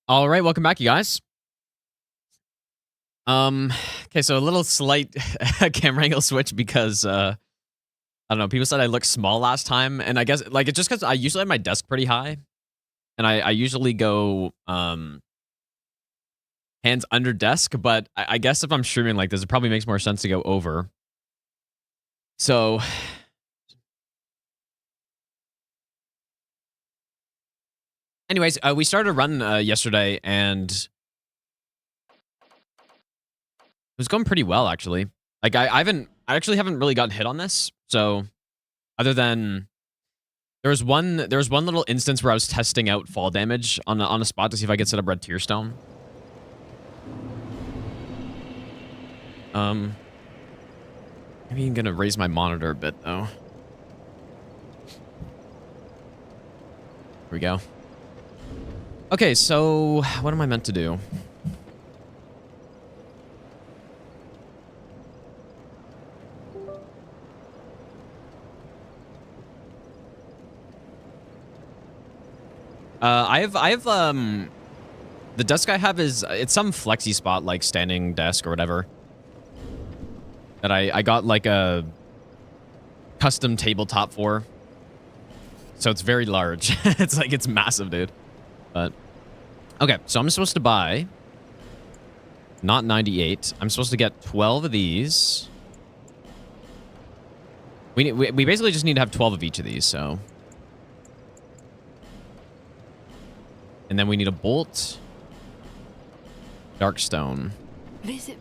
All right, welcome back, you guys. Okay, so a little slight camera angle switch because I don't know. People said I looked small last time, and I guess like it's just because I usually have my desk pretty high, and I usually go hands under desk. But I guess if I'm streaming like this, it probably makes more sense to go over. So. Anyways, we started a run yesterday, and it was going pretty well, actually. Like, I actually haven't really gotten hit on this. So, other than there was one little instance where I was testing out fall damage on a spot to see if I could set up red tier stone. Maybe I'm gonna raise my monitor a bit though. Here we go. Okay, so what am I meant to do? I have the desk I have is it's some flexi spot like standing desk or whatever that I got like a custom tabletop for. So it's very large. It's massive, dude. But okay, so I'm supposed to buy not 98. I'm supposed to get 12 of these. We basically just need to have 12 of each of these, so. And then we need a bolt. Dark stone. Visit.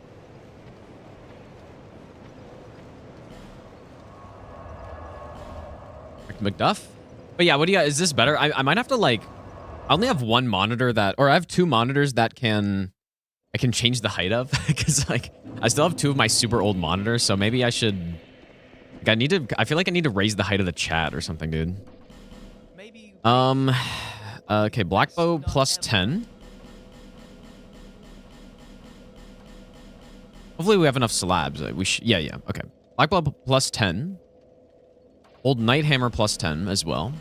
McDuff? But yeah, what do you got? Is this better? I might have to like I only have one monitor that, or I have two monitors that I can change the height of, because like I still have two of my super old monitors, so maybe I should. Like, I feel like I need to raise the height of the chat or something, dude. Maybe. Okay, black bow plus 10. Hopefully we have enough slabs. Yeah. Okay, black bow plus 10. Old knight hammer plus 10 as well.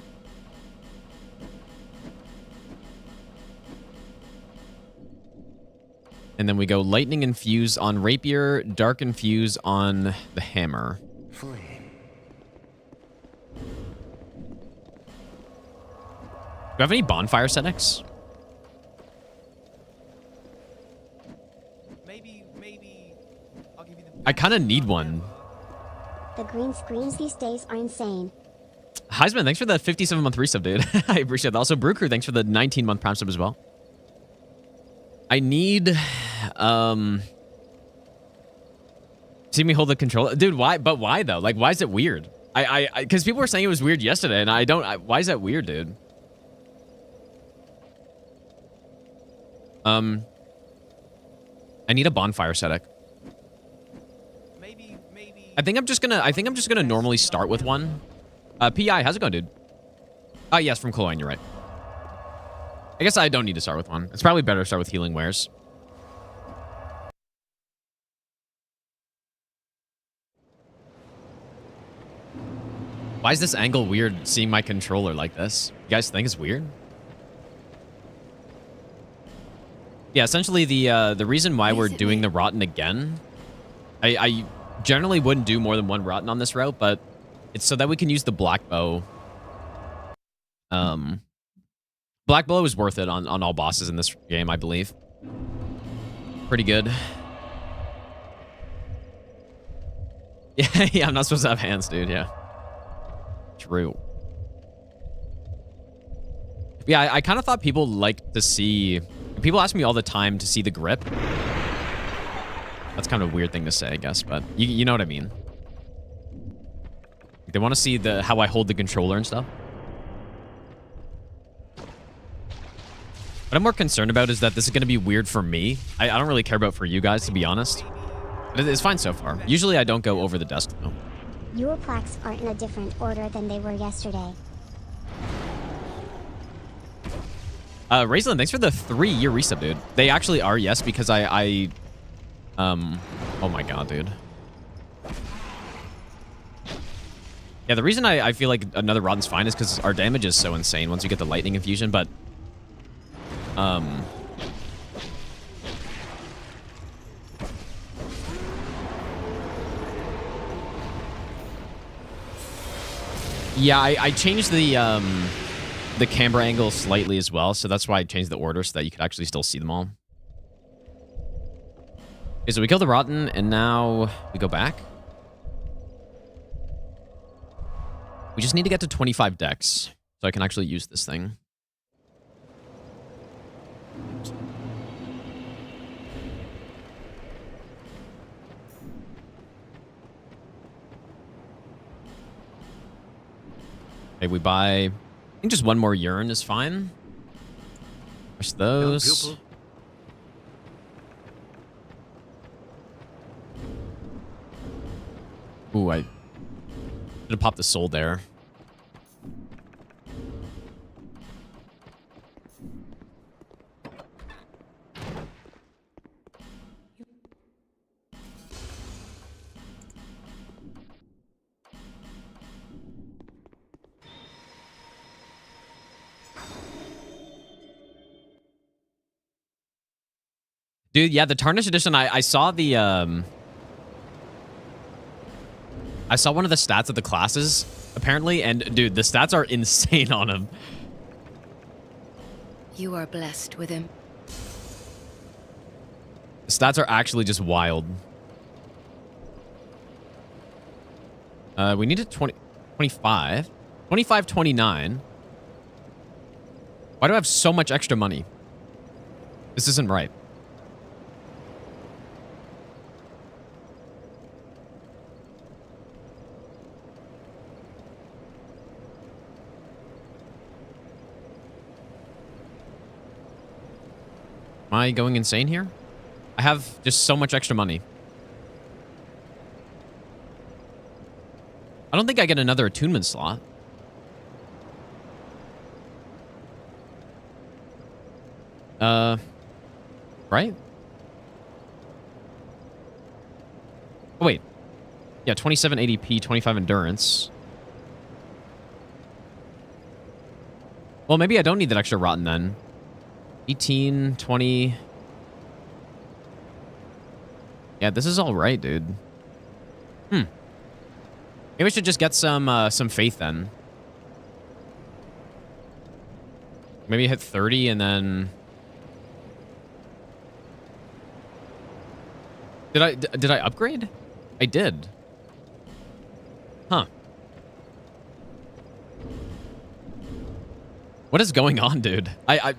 And then we go lightning infuse on rapier, dark infuse on the hammer. Do you have any bonfire settings? Maybe I'll give you the I kind of need one. The green screens these days are insane. Heisman, thanks for the 57-month resub, dude. I appreciate that. Also, Brew Crew, thanks for the 19-month prime sub as well. I need, see me hold the controller. Dude, why? But why, though? Like, why is it weird? Because people were saying it was weird yesterday, and why is that weird, dude? I need a bonfire setting. Maybe. I think I'm just gonna normally start with one. PI, how's it going, dude? Oh, yes, from Cologne, you're right. I guess I don't need to start with one. It's probably better to start with healing wares. Why is this angle weird seeing my controller like this? You guys think it's weird? Yeah, essentially the reason why we're doing the Rotten again, I generally wouldn't do more than one Rotten on this route, but it's so that we can use the black bow. Black bow is worth it on all bosses in this game, I believe. Pretty good. Yeah, I'm not supposed to have hands, dude. Yeah. True. Yeah, I kind of thought people like to see. People ask me all the time to see the grip. That's kind of a weird thing to say, I guess, but you know what I mean. They want to see how I hold the controller and stuff. What I'm more concerned about is that this is going to be weird for me. I don't really care about for you guys, to be honest. But it's fine so far. Usually I don't go over the desk, though. Your plaques are in a different order than they were yesterday. Raislin, thanks for the 3-year resub, dude. They actually are, yes, because oh my god, dude. Yeah, the reason I feel like another Rotten's fine is because our damage is so insane once you get the lightning infusion, but Yeah, I changed the camera angle slightly as well, so that's why I changed the order so that you could actually still see them all. Okay, so we killed the Rotten, and now we go back. We just need to get to 25 decks, so I can actually use this thing. Okay, we buy... I think just one more urine is fine. Push those. Ooh, I should have popped the soul there. Dude, yeah, the Tarnished Edition, I saw the, I saw one of the stats of the classes, apparently, and dude, the stats are insane on him. You are blessed with him. The stats are actually just wild. We need a 25. 25, 29. Why do I have so much extra money? This isn't right. Am I going insane here? I have just so much extra money. I don't think I get another attunement slot. Right? Oh, wait. Yeah, 27 ADP, 25 endurance. Well, maybe I don't need that extra rotten then. 18, 20. Yeah, this is all right, dude. Maybe we should just get some faith then. Maybe hit 30 and then... Did I upgrade? I did. Huh. What is going on, dude? I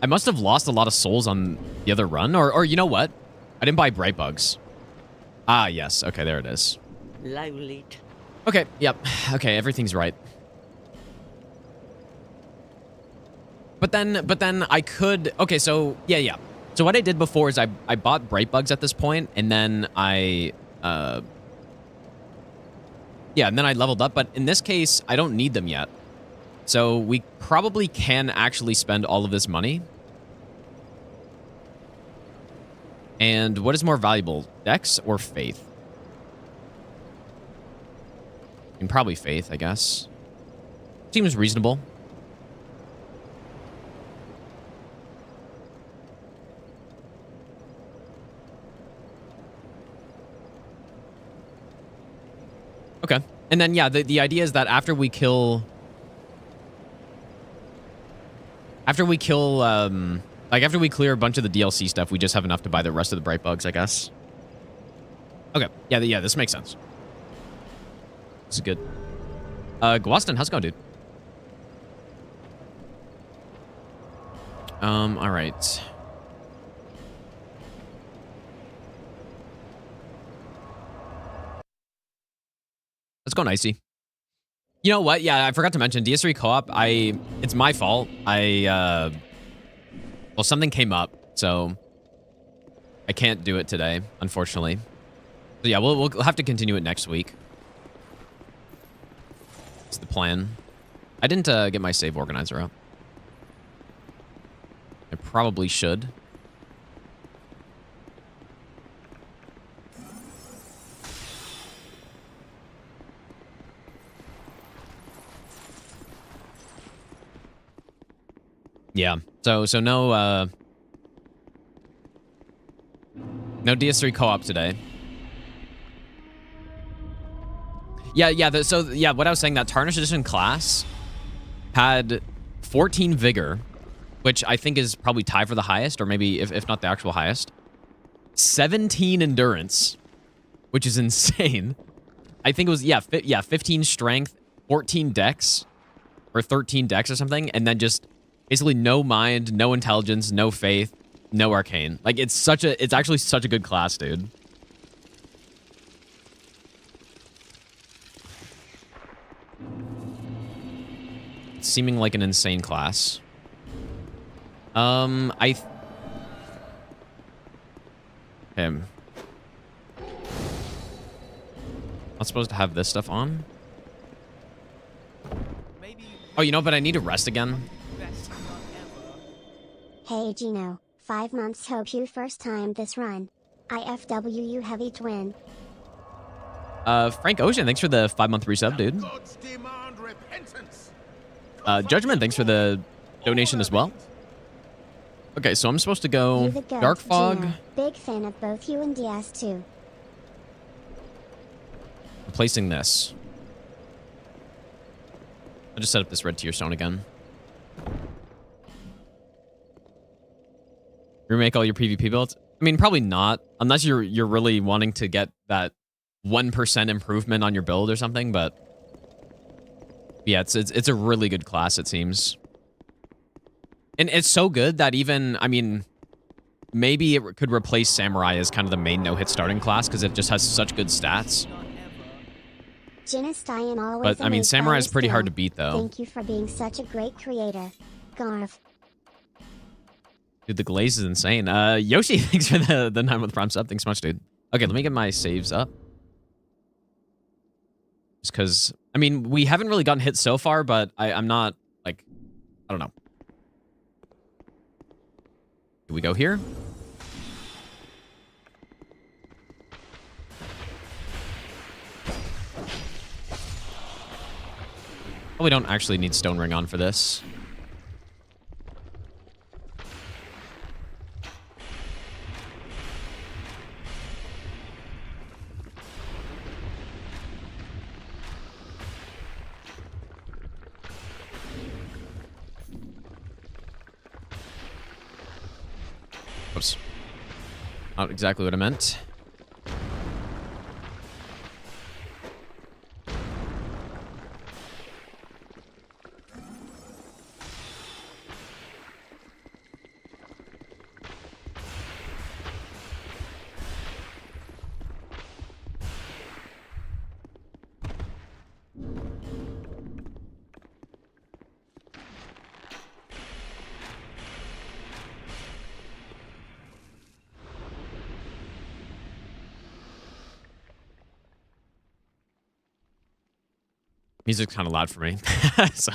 must have lost a lot of souls on the other run, or you know what? I didn't buy bright bugs. Ah, yes. Okay, there it is. Lively. Okay, yep. Okay, everything's right. But then I could... Okay, so, yeah. So what I did before is I bought bright bugs at this point, and then I... yeah, and then I leveled up, but in this case, I don't need them yet. So we probably can actually spend all of this money. And what is more valuable, Dex or Faith? And probably Faith, I guess. Seems reasonable. Okay. And then, yeah, the idea is that after we kill... After we clear a bunch of the DLC stuff, we just have enough to buy the rest of the bright bugs, I guess. Okay. Yeah, this makes sense. This is good. Gwaston, how's it going, dude? All right. Let's go, Nicey. You know what? Yeah, I forgot to mention DS3 co-op. It's my fault. Well, something came up, so I can't do it today, unfortunately. So yeah, we'll have to continue it next week. It's the plan. I didn't get my save organizer up. I probably should. Yeah. So no no DS3 co-op today. Yeah, what I was saying, that Tarnished Edition class had 14 Vigor, which I think is probably tied for the highest, or maybe if not the actual highest. 17 Endurance, which is insane. I think it was, 15 Strength, 14 Dex, or 13 Dex or something, and then just basically no Mind, no Intelligence, no Faith, no Arcane. Like, it's actually such a good class, dude. It's seeming like an insane class. Him. Not supposed to have this stuff on? Oh, you know, but I need to rest again. Hey Gino, 5 months hope you first time this run. IFWU heavy twin. Frank Ocean, thanks for the 5-month resub, dude. Judgment, thanks for the donation as well. Okay, so I'm supposed to go Dark Fog. Gino. Big fan of both you and DS2. Replacing this. I'll just set up this red tier stone again. Remake all your PvP builds? I mean, probably not, unless you're really wanting to get that 1% improvement on your build or something, but yeah, it's a really good class, it seems. And it's so good that even, I mean, maybe it could replace Samurai as kind of the main no-hit starting class because it just has such good stats. But, I mean, Samurai is pretty hard to beat, though. Thank you for being such a great creator. Garv. Dude, the glaze is insane. Yoshi, thanks for the 9-month prime sub. Thanks so much, dude. Okay, let me get my saves up. Just because, I mean, we haven't really gotten hit so far, but I'm not, like, I don't know. Here we go here. Probably don't actually need Stone Ring on for this. Oops. Not exactly what I meant. Music's kind of loud for me. So.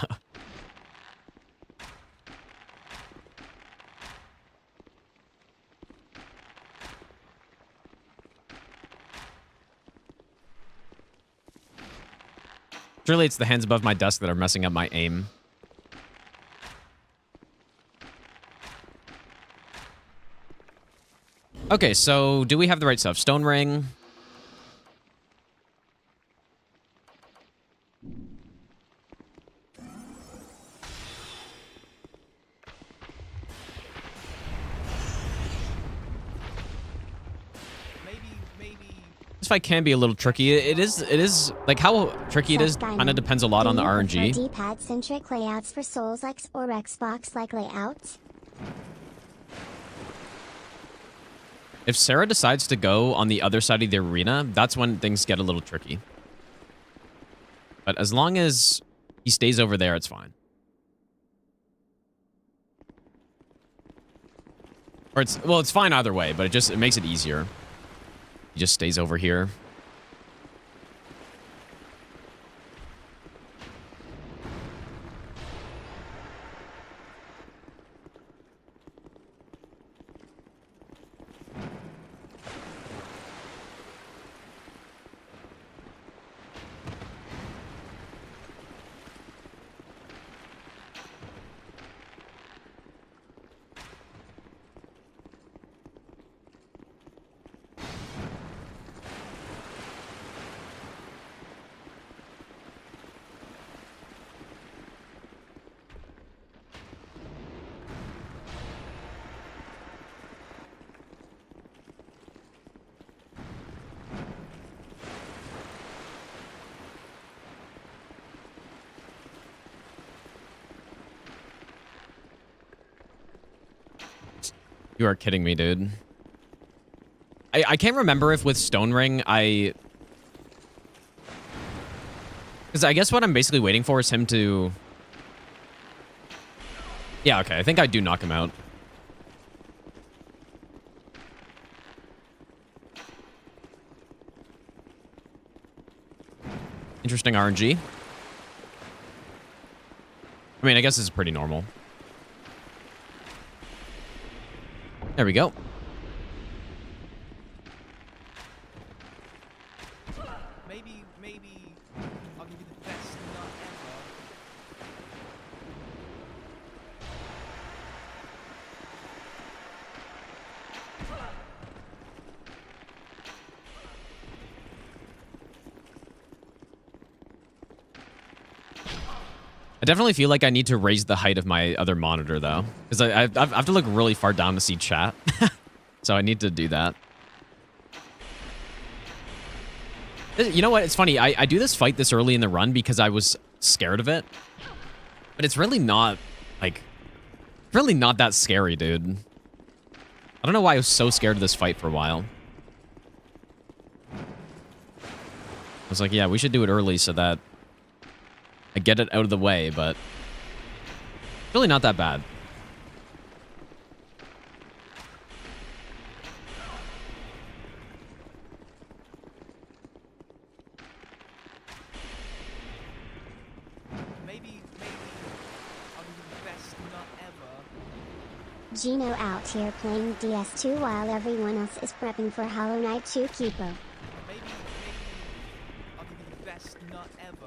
Surely it's the hands above my desk that are messing up my aim. Okay, so do we have the right stuff? Stone Ring. This fight can be a little tricky. It is like how tricky it is kind of depends a lot on the RNG. D-pad centric layouts for Souls X or Xbox like layouts. If Sarah decides to go on the other side of the arena, that's when things get a little tricky. But as long as he stays over there, it's fine. Or it's fine either way, but it makes it easier. He just stays over here. You are kidding me, dude. I can't remember if with Stone Ring because I guess what I'm basically waiting for is him to... Yeah, okay. I think I do knock him out. Interesting RNG. I mean, I guess it's pretty normal. There we go. Maybe I'll give you the best nut ever. I definitely feel like I need to raise the height of my other monitor, though. Because I have to look really far down to see chat. So I need to do that. You know what? It's funny. I do this fight this early in the run because I was scared of it. But it's really not, like... really not that scary, dude. I don't know why I was so scared of this fight for a while. I was like, yeah, we should do it early so that I get it out of the way, but it's really not that bad. Maybe I'll give you the best nut ever. Gino out here playing DS2 while everyone else is prepping for Hollow Knight 2 Kipo. Maybe I'll give you the best nut ever.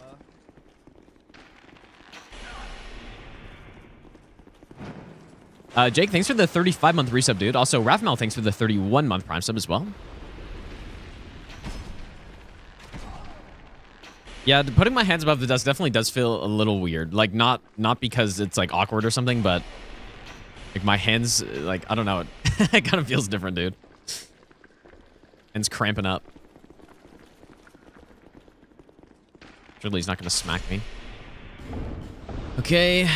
Jake, thanks for the 35-month resub, dude. Also, Rathmal, thanks for the 31-month Prime sub as well. Yeah, putting my hands above the desk definitely does feel a little weird. Like, not because it's, like, awkward or something, but... like, my hands, like, I don't know. It kind of feels different, dude. Hands cramping up. Surely he's not going to smack me. Okay.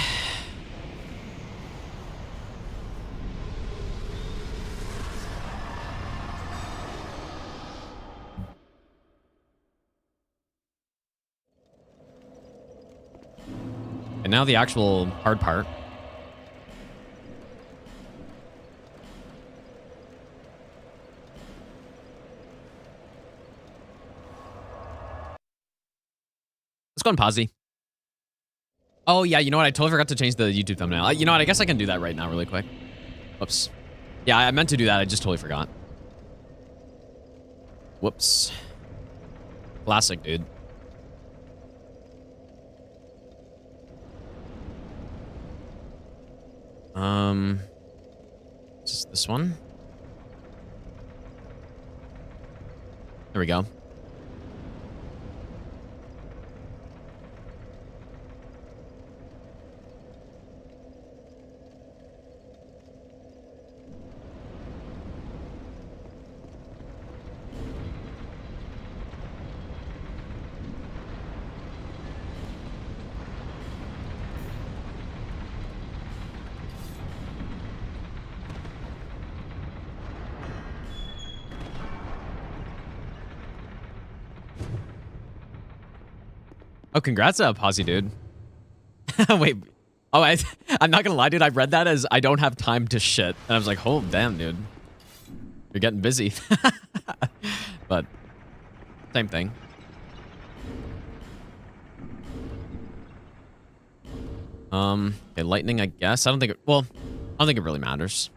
And now the actual hard part. Let's go on Posy. Oh, yeah, you know what? I totally forgot to change the YouTube thumbnail. You know what? I guess I can do that right now really quick. Whoops. Yeah, I meant to do that. I just totally forgot. Whoops. Classic, dude. Is this one? There we go. Oh, congrats, Posy, dude. Wait. Oh, I'm not gonna lie, dude. I read that as I don't have time to shit. And I was like, oh, damn, dude. You're getting busy. But, same thing. Okay, lightning, I guess. I don't think it, well, I don't think it really matters.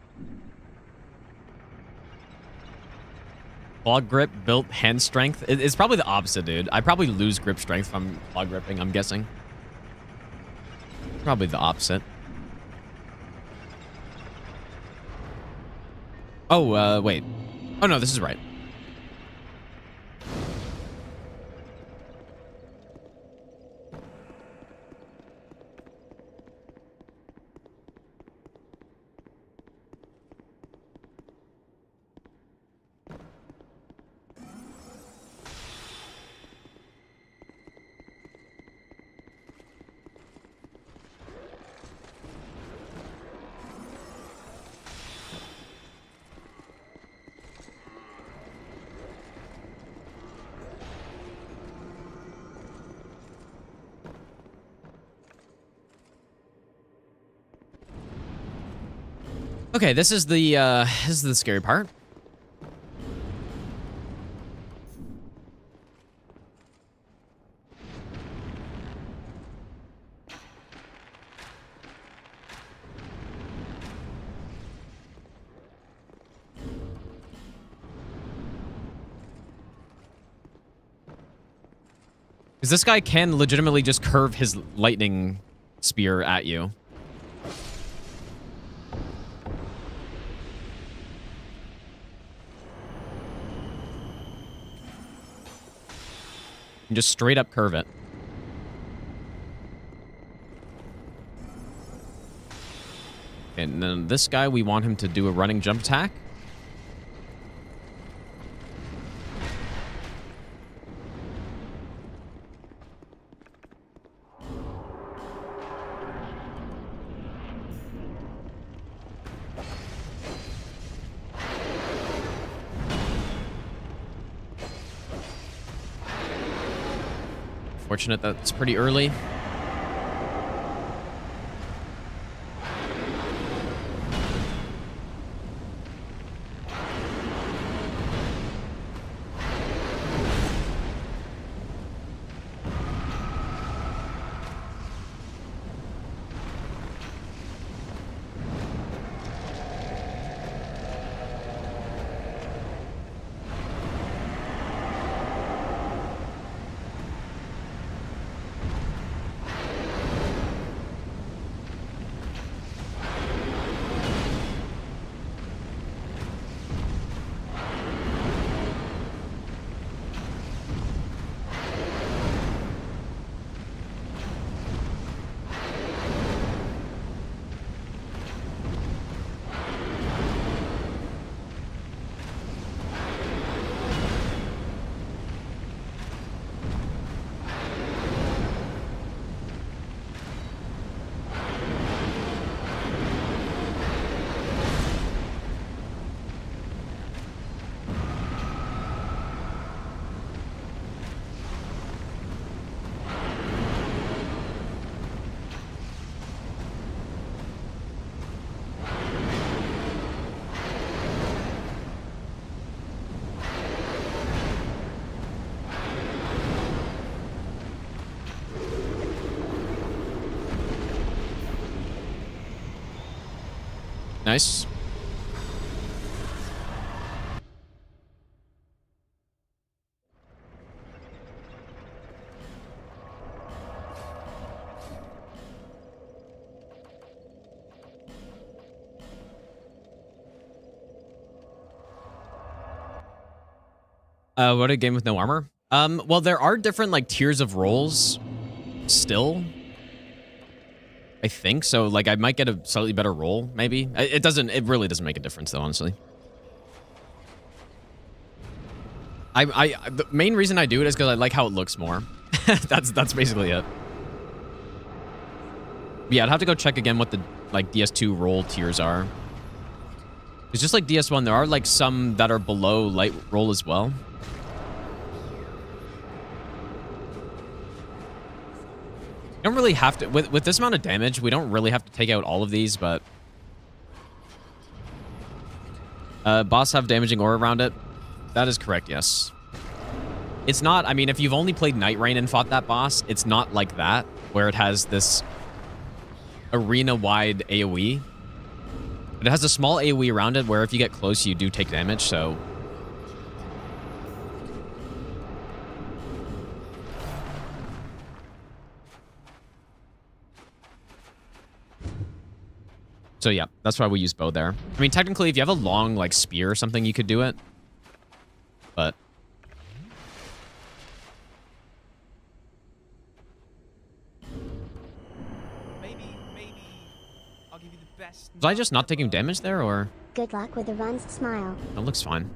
Claw grip built hand strength. It's probably the opposite, dude. I probably lose grip strength if I'm claw gripping, I'm guessing. Probably the opposite. Oh, wait. Oh, no, this is right. Okay, this is the scary part. Because this guy can legitimately just curve his lightning spear at you. And just straight up curve it. And then this guy, we want him to do a running jump attack. Fortunate that's pretty early. Nice. What a game with no armor. Well, there are different like tiers of rolls still. I think so. Like, I might get a slightly better roll, maybe. It really doesn't make a difference, though, honestly. The main reason I do it is because I like how it looks more. That's basically it. But yeah, I'd have to go check again what the like DS2 roll tiers are. It's just like DS1, there are like some that are below light roll as well. You don't really have to, with this amount of damage, we don't really have to take out all of these, but... boss have damaging aura around it? That is correct, yes. It's not, I mean, if you've only played Night Rain and fought that boss, it's not like that, where it has this arena-wide AoE. But it has a small AoE around it, where if you get close, you do take damage, so... So yeah, that's why we use bow there. I mean, technically, if you have a long, like, spear or something, you could do it. But... Maybe I'll give you the best. Was I just not taking damage there, or...? Good luck with the runs, smile. That looks fine.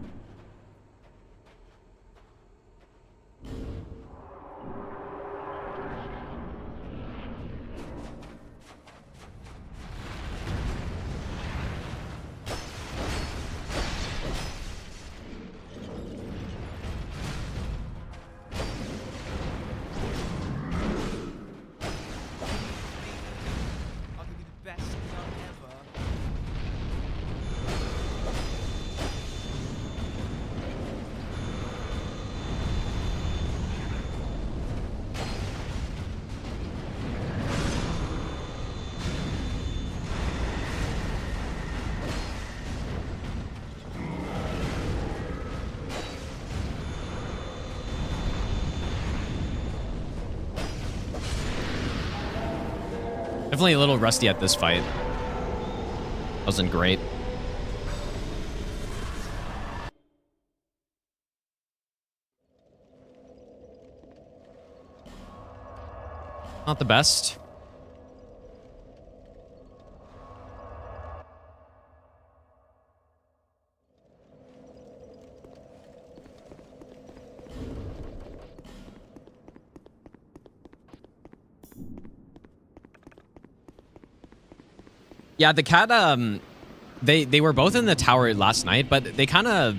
Definitely a little rusty at this fight. Wasn't great. Not the best. Yeah, the cat, they were both in the tower last night, but they kind of,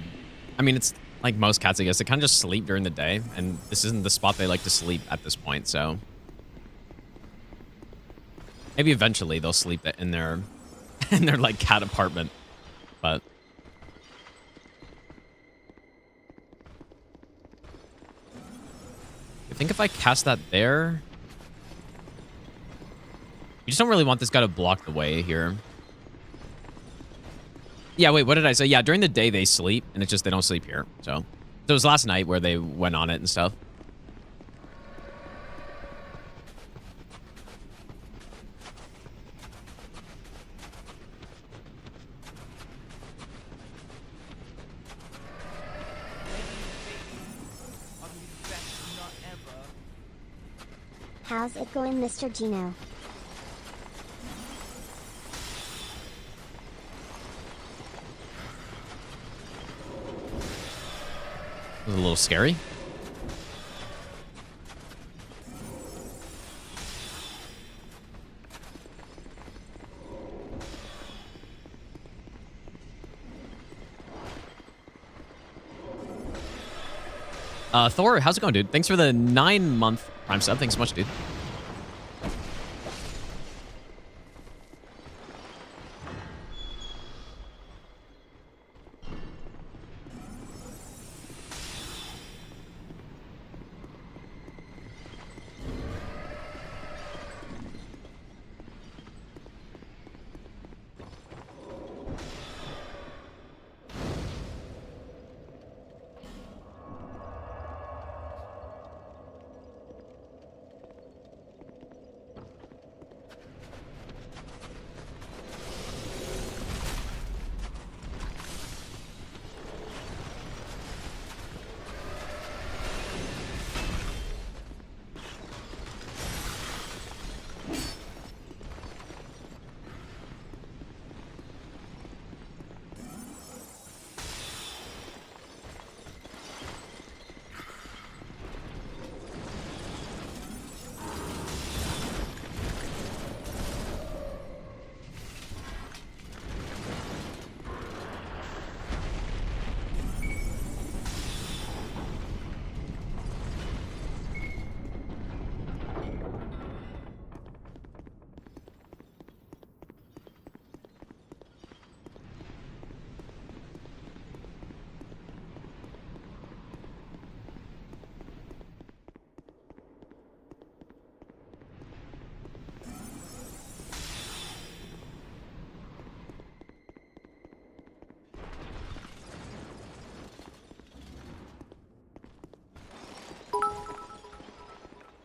I mean, it's like most cats, I guess. They kind of just sleep during the day, and this isn't the spot they like to sleep at this point, so. Maybe eventually they'll sleep in their, like, cat apartment, but. I think if I cast that there. You just don't really want this guy to block the way here. Yeah, wait, what did I say? Yeah, during the day they sleep, and it's just they don't sleep here. So it was last night where they went on it and stuff. I'll be the best nut ever. How's it going, Mr. Gino? It was a little scary. Thor, how's it going, dude? Thanks for the 9-month Prime sub. Thanks so much, dude.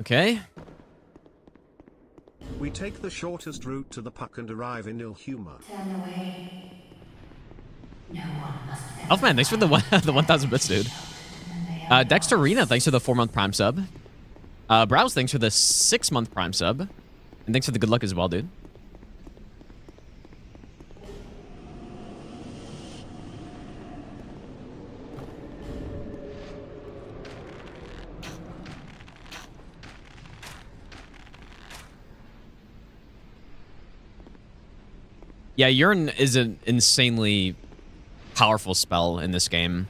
Okay. We take the shortest route to the puck and arrive in ill humor. Turn away. No one must ever Elfman, thanks for the 1,000 bits, dude. Dexterina, thanks for the 4-month Prime sub. Browse, thanks for the 6-month Prime sub. And thanks for the good luck as well, dude. Yeah, Urine is an insanely powerful spell in this game.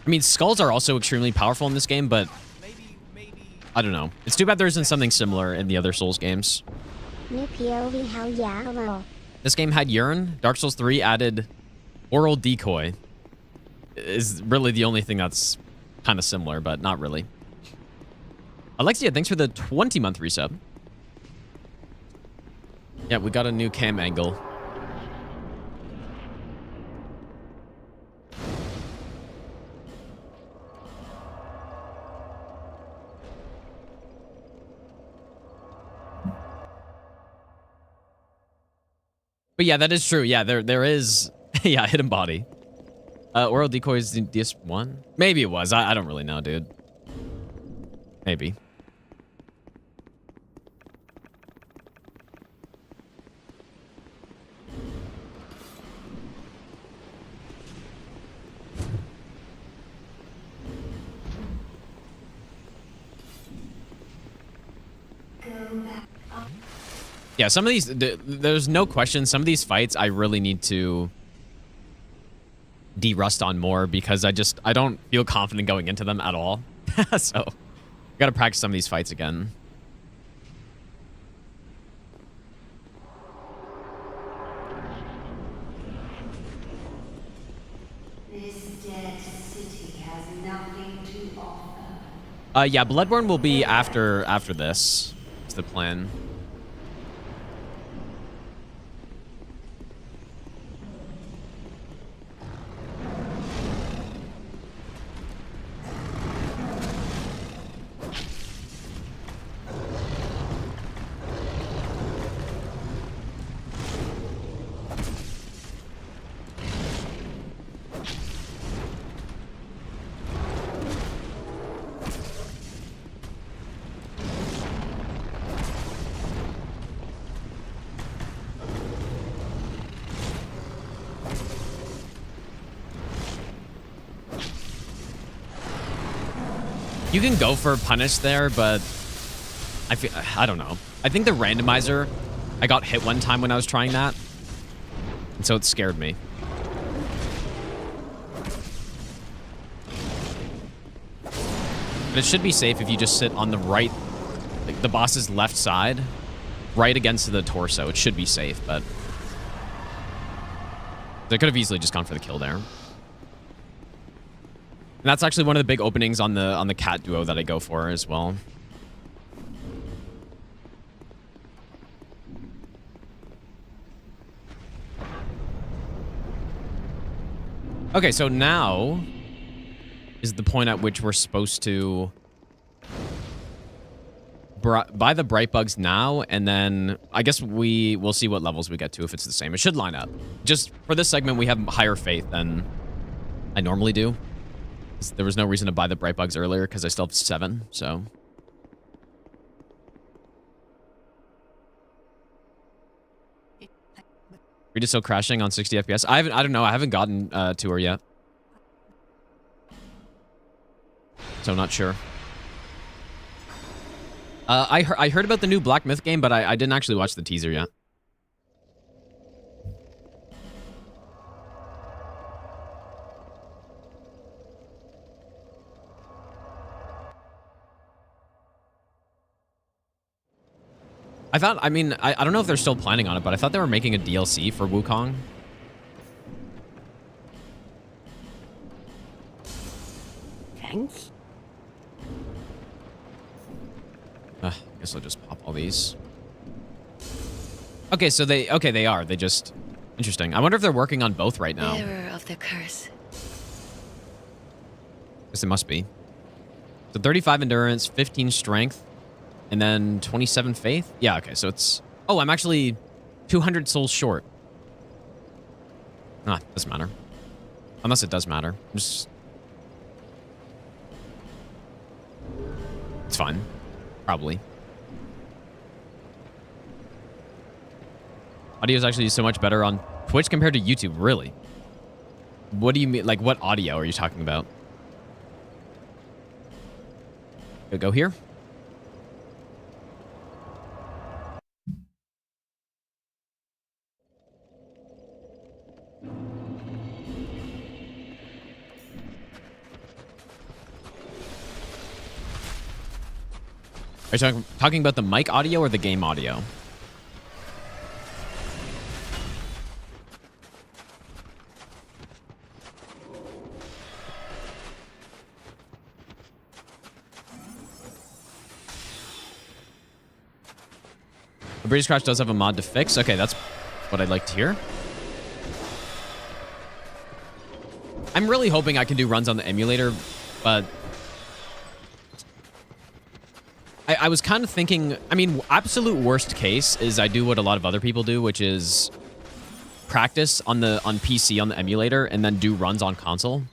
I mean, skulls are also extremely powerful in this game, but Maybe. I don't know. It's too bad there isn't something similar in the other Souls games. New POV, hell yeah, hello. This game had Urine. Dark Souls 3 added Oral Decoy. Is really the only thing that's kind of similar, but not really. Alexia, thanks for the 20-month resub. Yeah, we got a new cam angle. But yeah, that is true. Yeah, there is yeah, hidden body. Oral decoys in DS1? Maybe it was. I don't really know, dude. Maybe. Yeah, some of these, there's no question, some of these fights I really need to derust on more because I don't feel confident going into them at all. So, gotta practice some of these fights again. This dead city has nothing to offer. Yeah, Bloodborne will be after this. That's the plan. You can go for punish there, but I don't know. I think the randomizer, I got hit one time when I was trying that, and so it scared me. But it should be safe if you just sit on the right, like the boss's left side, right against the torso. It should be safe, but they could have easily just gone for the kill there. And that's actually one of the big openings on the cat duo that I go for as well. Okay, so now is the point at which we're supposed to buy the bright bugs now, and then I guess we'll see what levels we get to if it's the same. It should line up. Just for this segment, we have higher faith than I normally do. There was no reason to buy the bright bugs earlier because I still have 7, so. You're just still crashing on 60 FPS. I don't know. I haven't gotten to her yet. So I'm not sure. I heard about the new Black Myth game, but I didn't actually watch the teaser yet. I don't know if they're still planning on it, but I thought they were making a DLC for Wukong. Thanks. I guess I'll just pop all these. Okay, so they are. They just... Interesting. I wonder if they're working on both right now. Bearer of the curse. Guess it must be. So 35 endurance, 15 strength, and then 27 faith? Yeah, okay, so it's... Oh, I'm actually 200 souls short. Ah, doesn't matter. Unless it does matter. Just... It's fine. Probably. Audio is actually so much better on Twitch compared to YouTube, really? What do you mean? Like, what audio are you talking about? Go here. Are you talking about the mic audio or the game audio? The British Crash does have a mod to fix. Okay, that's what I'd like to hear. I'm really hoping I can do runs on the emulator, but I was kind of thinking, I mean, absolute worst case is I do what a lot of other people do, which is practice on PC on the emulator and then do runs on console.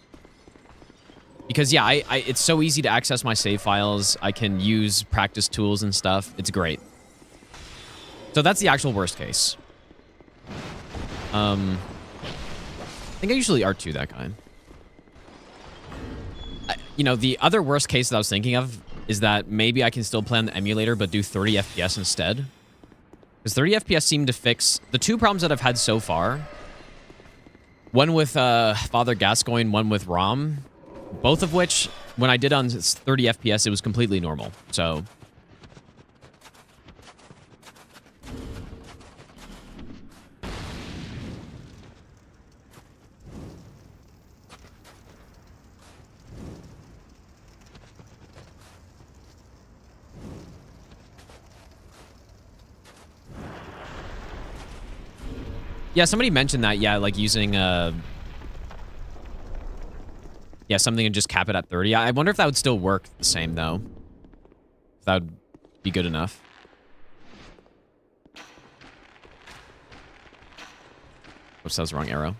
Because yeah, it's so easy to access my save files. I can use practice tools and stuff. It's great. So that's the actual worst case. I think I usually R2 that guy. You know, the other worst case that I was thinking of is that maybe I can still play on the emulator but do 30 FPS instead. Because 30 FPS seem to fix the two problems that I've had so far. One with Father Gascoigne, one with ROM. Both of which, when I did on 30 FPS, it was completely normal. So... yeah, somebody mentioned that, yeah, like using, yeah, something and just cap it at 30. I wonder if that would still work the same, though. If that would be good enough. Oops, that was the wrong arrow.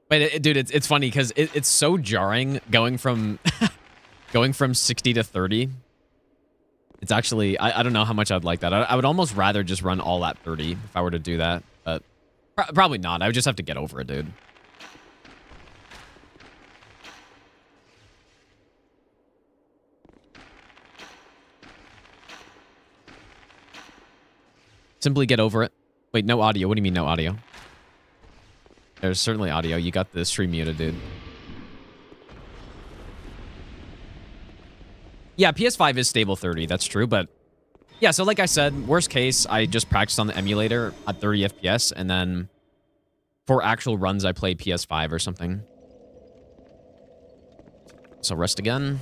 But dude, it's funny because it's so jarring going from going from 60 to 30. It's actually, I don't know how much I'd like that. I would almost rather just run all at 30 if I were to do that, but probably not. I would just have to get over it, dude. Simply get over it. Wait, no audio. What do you mean no audio? There's certainly audio. You got the stream muted, dude. Yeah, PS5 is stable 30. That's true, but... yeah, so like I said, worst case, I just practice on the emulator at 30 FPS, and then for actual runs, I play PS5 or something. So rest again.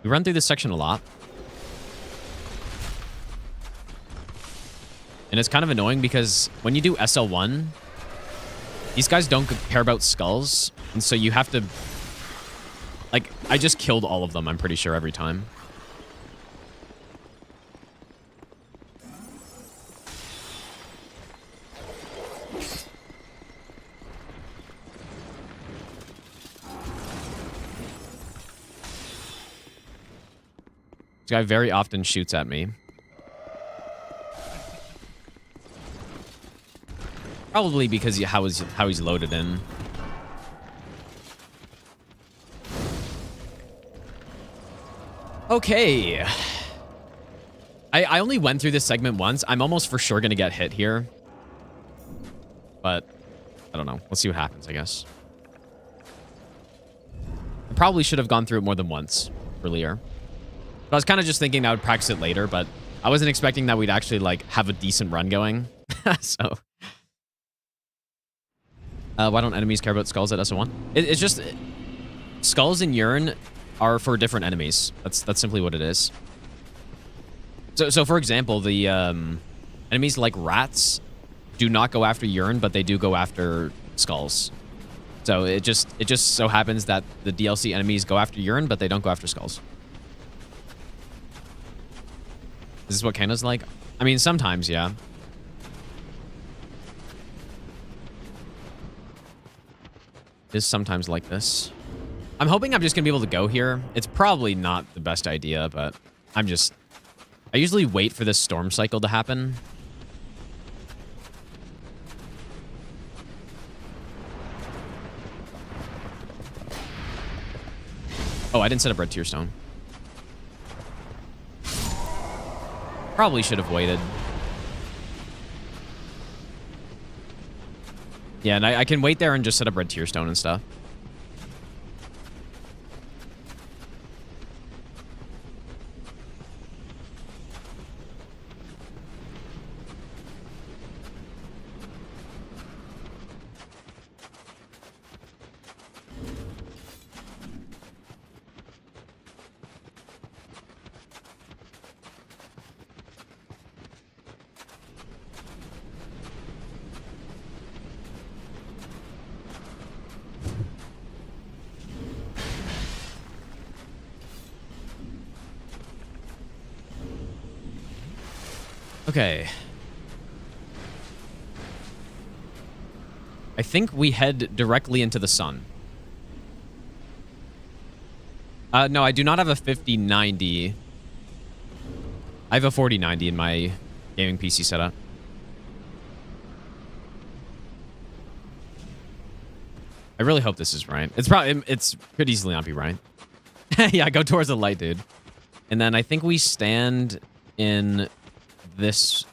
We run through this section a lot. And it's kind of annoying because when you do SL1, these guys don't care about skulls. And so you have to... like, I just killed all of them, I'm pretty sure, every time. This guy very often shoots at me. Probably because how he's loaded in. Okay. I only went through this segment once. I'm almost for sure gonna get hit here. But I don't know. Let's see what happens, I guess. I probably should have gone through it more than once earlier. But I was kind of just thinking I would practice it later, but I wasn't expecting that we'd actually like have a decent run going. So why don't enemies care about skulls at SO1? It's just skulls and urine are for different enemies. That's simply what it is. So for example, the enemies like rats do not go after urine, but they do go after skulls. So it just so happens that the DLC enemies go after urine, but they don't go after skulls. Is this what Kana's like? I mean, sometimes, yeah. It is sometimes like this. I'm hoping I'm just gonna be able to go here. It's probably not the best idea, but I usually wait for this storm cycle to happen. Oh, I didn't set up red tear stone. Probably should have waited. Yeah, and I can wait there and just set up red tear stone and stuff. Okay. I think we head directly into the sun. No, I do not have a 5090. I have a 4090 in my gaming PC setup. I really hope this is right. It's could easily not be right. Yeah, go towards the light, dude. And then I think we stand in this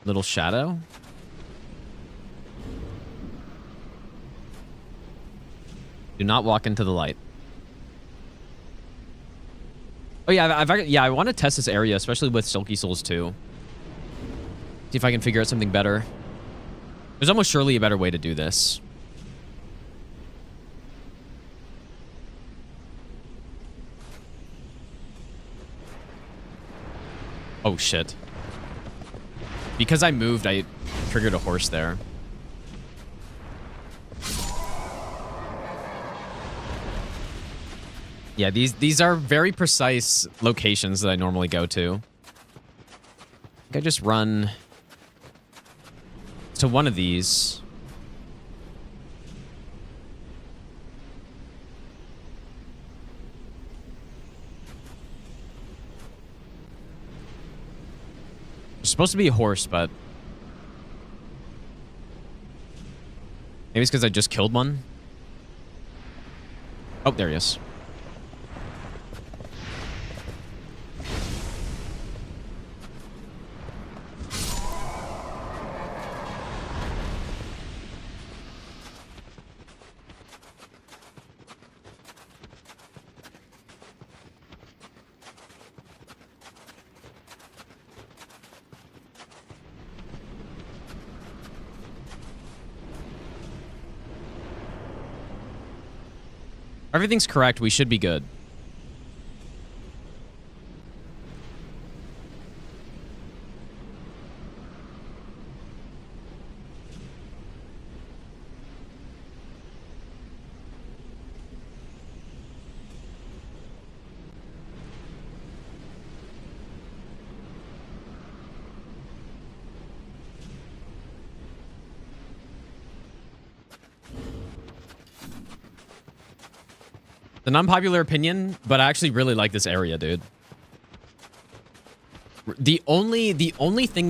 little shadow. Do not walk into the light. Oh yeah, I want to test this area, especially with Silky Souls 2. See if I can figure out something better. There's almost surely a better way to do this. Oh shit. Because I moved, I triggered a horse there. Yeah, these are very precise locations that I normally go to. I think I just run to one of these. There's supposed to be a horse, but maybe it's because I just killed one. Oh, there he is. Everything's correct. We should be good. An unpopular opinion, but I actually really like this area, dude. The only thing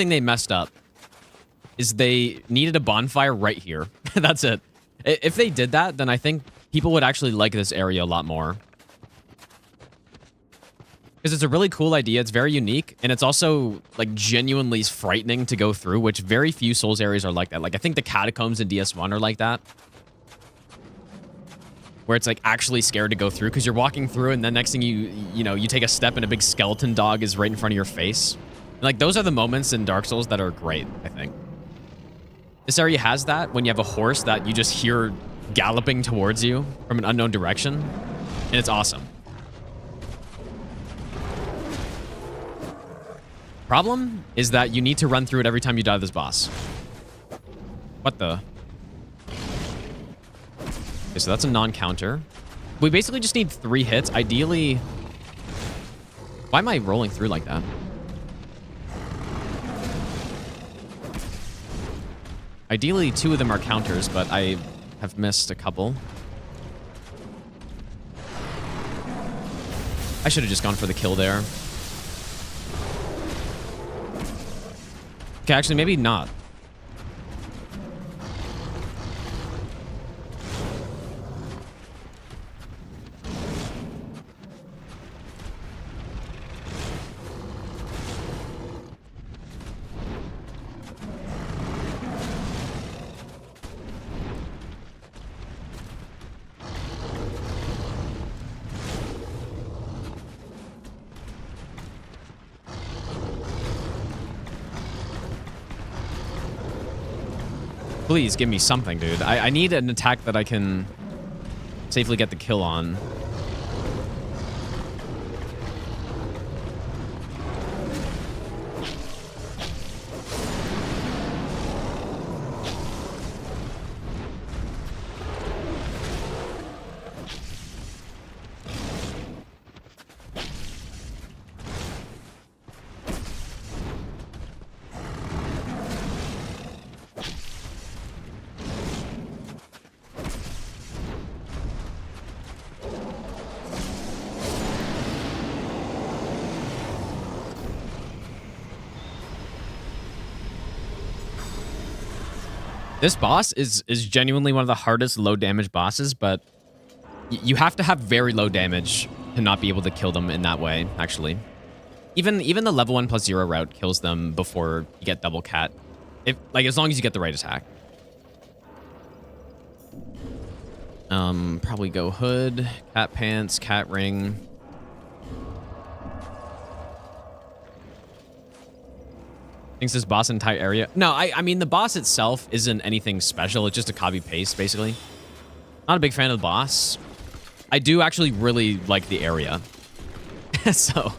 they messed up is they needed a bonfire right here. That's it. If they did that, then I think people would actually like this area a lot more. Because it's a really cool idea. It's very unique, and it's also like genuinely frightening to go through, which very few Souls areas are like that. Like I think the catacombs in DS1 are like that, where it's like actually scared to go through because you're walking through and then next thing you take a step and a big skeleton dog is right in front of your face. And like those are the moments in Dark Souls that are great, I think. This area has that when you have a horse that you just hear galloping towards you from an unknown direction, and it's awesome. Problem is that you need to run through it every time you die to this boss. What the? Okay, so that's a non-counter. We basically just need 3 hits. Ideally... Why am I rolling through like that? Ideally, 2 of them are counters, but I have missed a couple. I should have just gone for the kill there. Okay, actually, maybe not. Please give me something, dude. I need an attack that I can safely get the kill on. This boss is genuinely one of the hardest low damage bosses, but you have to have very low damage to not be able to kill them in that way, actually. Even the level 1+0 route kills them before you get double cat. As long as you get the right attack. Probably go hood, cat pants, cat ring. Thinks this boss entire area. No, I mean the boss itself isn't anything special. It's just a copy paste, basically. Not a big fan of the boss. I do actually really like the area. So.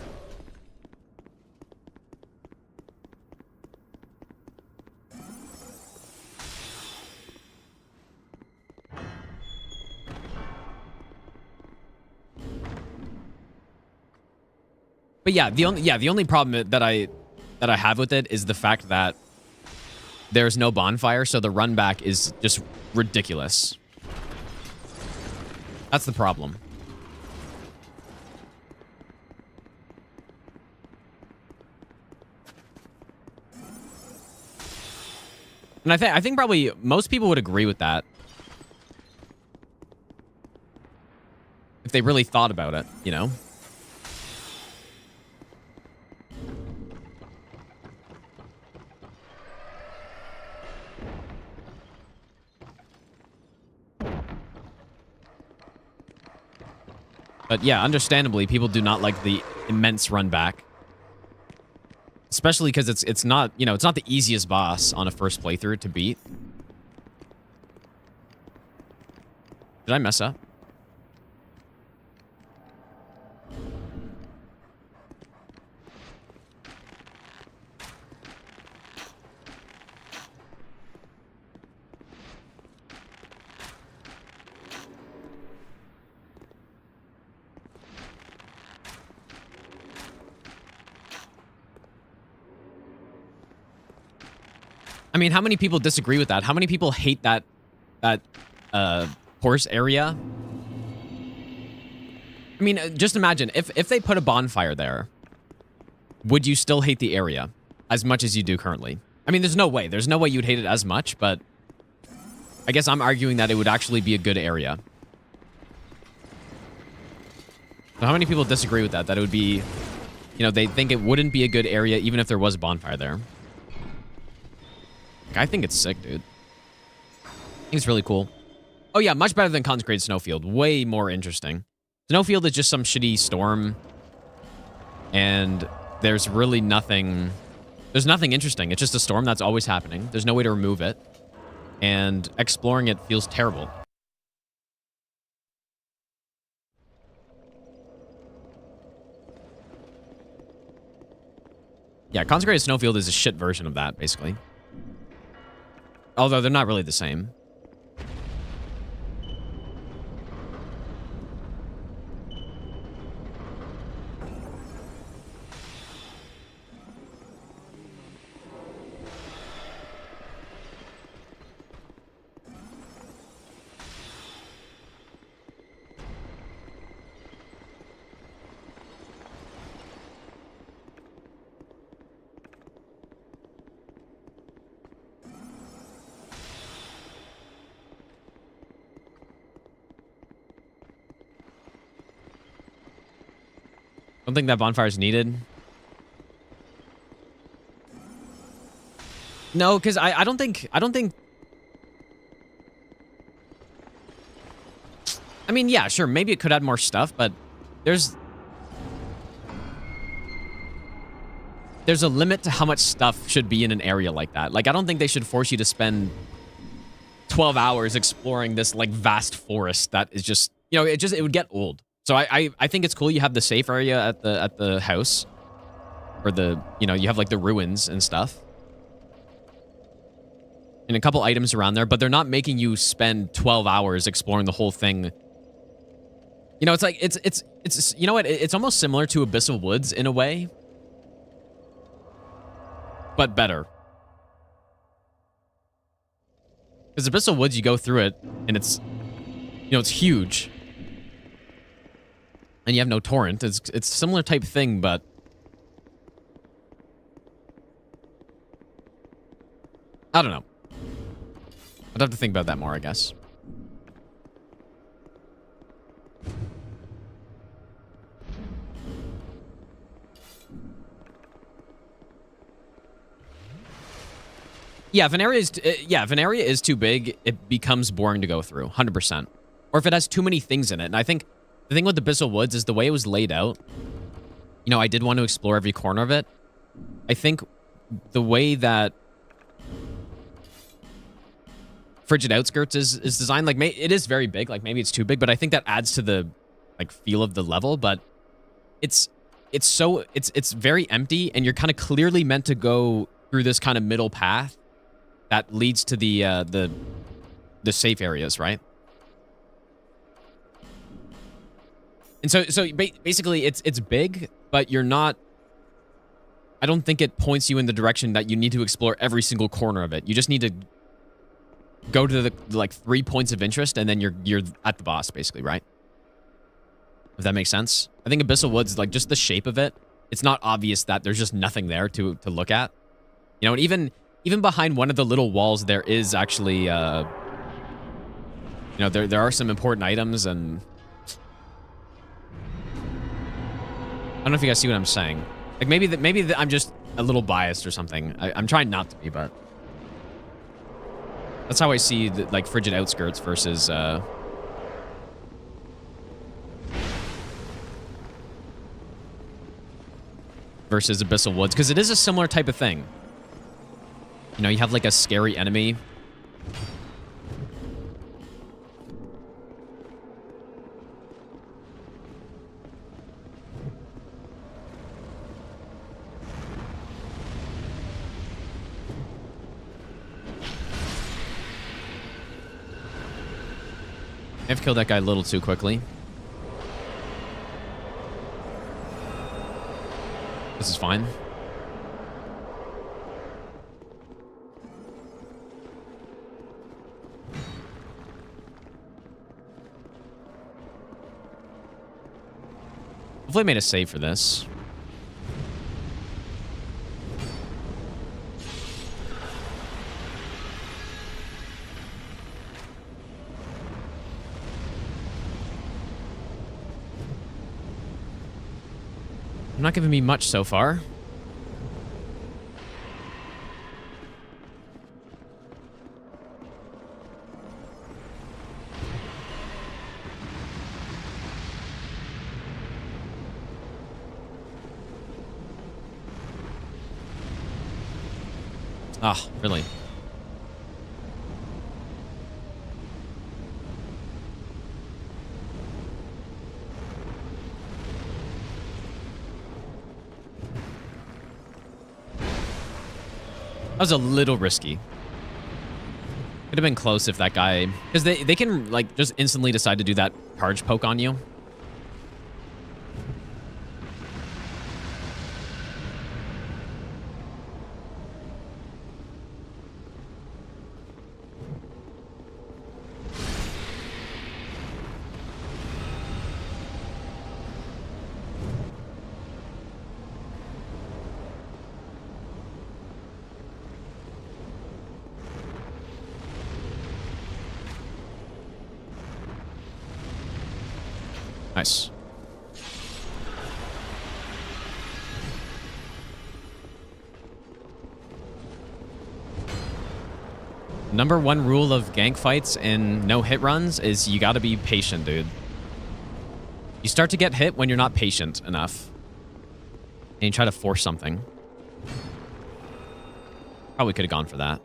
But yeah, the only problem that I have with it is the fact that there's no bonfire, so the run back is just ridiculous. That's the problem. And I think probably most people would agree with that. If they really thought about it, you know? But yeah, understandably, people do not like the immense run back. Especially because it's not, you know, it's not the easiest boss on a first playthrough to beat. Did I mess up? I mean, how many people disagree with that? How many people hate that horse area? I mean, just imagine if they put a bonfire there, would you still hate the area as much as you do currently? I mean, there's no way. There's no way you'd hate it as much, but I guess I'm arguing that it would actually be a good area. So how many people disagree with that? That it would be, you know, they think it wouldn't be a good area even if there was a bonfire there. I think it's sick, dude. I think it's really cool. Oh yeah, much better than Consecrated Snowfield. Way more interesting. Snowfield is just some shitty storm. And there's really nothing... There's nothing interesting. It's just a storm that's always happening. There's no way to remove it. And exploring it feels terrible. Yeah, Consecrated Snowfield is a shit version of that, basically. Although they're not really the same. Don't think that bonfire is needed. No, because I don't think... I mean, yeah, sure, maybe it could add more stuff, but there's a limit to how much stuff should be in an area like that. Like, I don't think they should force you to spend 12 hours exploring this, like, vast forest that is just... You know, it would get old. So I think it's cool you have the safe area at the house. Or the, you know, you have like the ruins and stuff. And a couple items around there, but they're not making you spend 12 hours exploring the whole thing. You know, it's like, it's you know what, it's almost similar to Abyssal Woods in a way. But better. Because Abyssal Woods, you go through it, and it's, you know, it's huge. And you have no torrent. It's a similar type thing, but... I don't know. I'd have to think about that more, I guess. Yeah, if an area is too big, it becomes boring to go through, 100%. Or if it has too many things in it. And I think the thing with Abyssal Woods is the way it was laid out. You know, I did want to explore every corner of it. I think the way that Frigid Outskirts is designed, like, it is very big. Like, maybe it's too big, but I think that adds to the, like, feel of the level. But it's very empty, and you're kind of clearly meant to go through this kind of middle path that leads to the safe areas, right? And so basically it's big, but you're not, I don't think it points you in the direction that you need to explore every single corner of it. You just need to go to the like 3 points of interest, and then you're at the boss, basically, right? If that makes sense. I think Abyssal Woods, like, just the shape of it, it's not obvious that there's just nothing there to look at. You know, and even behind one of the little walls, there is actually, you know, there are some important items, and I don't know if you guys see what I'm saying. Like, maybe I'm just a little biased or something. I'm trying not to be, but that's how I see like Frigid Outskirts versus Abyssal Woods, because it is a similar type of thing. You know, you have like a scary enemy. I've killed that guy a little too quickly. This is fine. Hopefully I made a save for this. Not giving me much so far. Ah, really? That was a little risky. Could have been close if that guy... Because they can, like, just instantly decide to do that charge poke on you. Nice. Number one rule of gank fights and no hit runs is you gotta be patient, dude. You start to get hit when you're not patient enough. And you try to force something. Probably could have gone for that.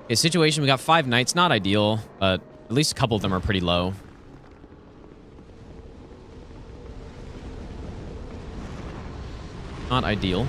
Okay, situation, we got 5 knights. Not ideal, but at least a couple of them are pretty low. Not ideal.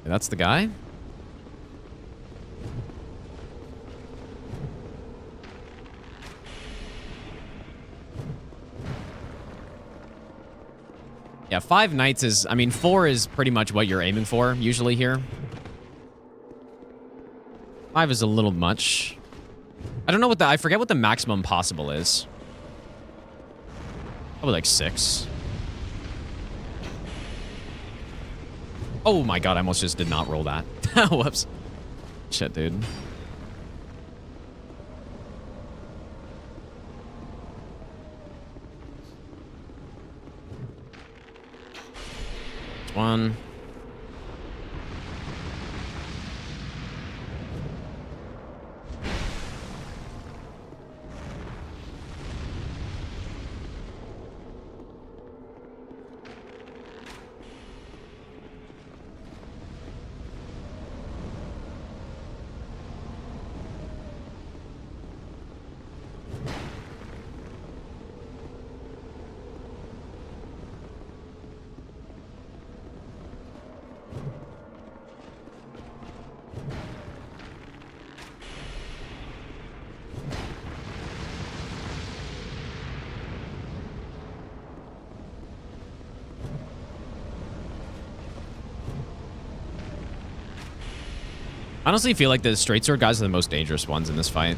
That's the guy. Yeah, 5 knights is... I mean, 4 is pretty much what you're aiming for, usually here. 5 is a little much. I don't know what the... I forget what the maximum possible is. Probably like 6. Oh my god, I almost just did not roll that. Whoops. Shit, dude. One. I honestly feel like the straight sword guys are the most dangerous ones in this fight.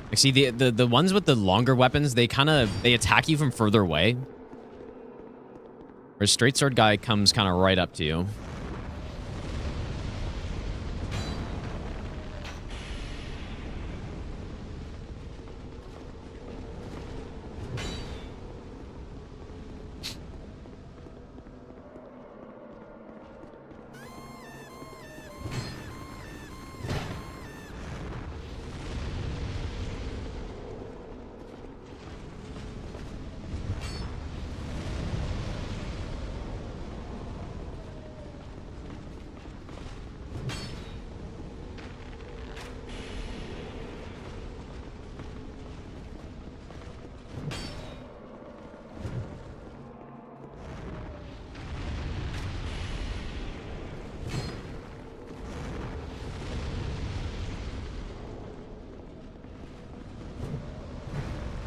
Like, see, the ones with the longer weapons, they attack you from further away. Whereas straight sword guy comes kind of right up to you.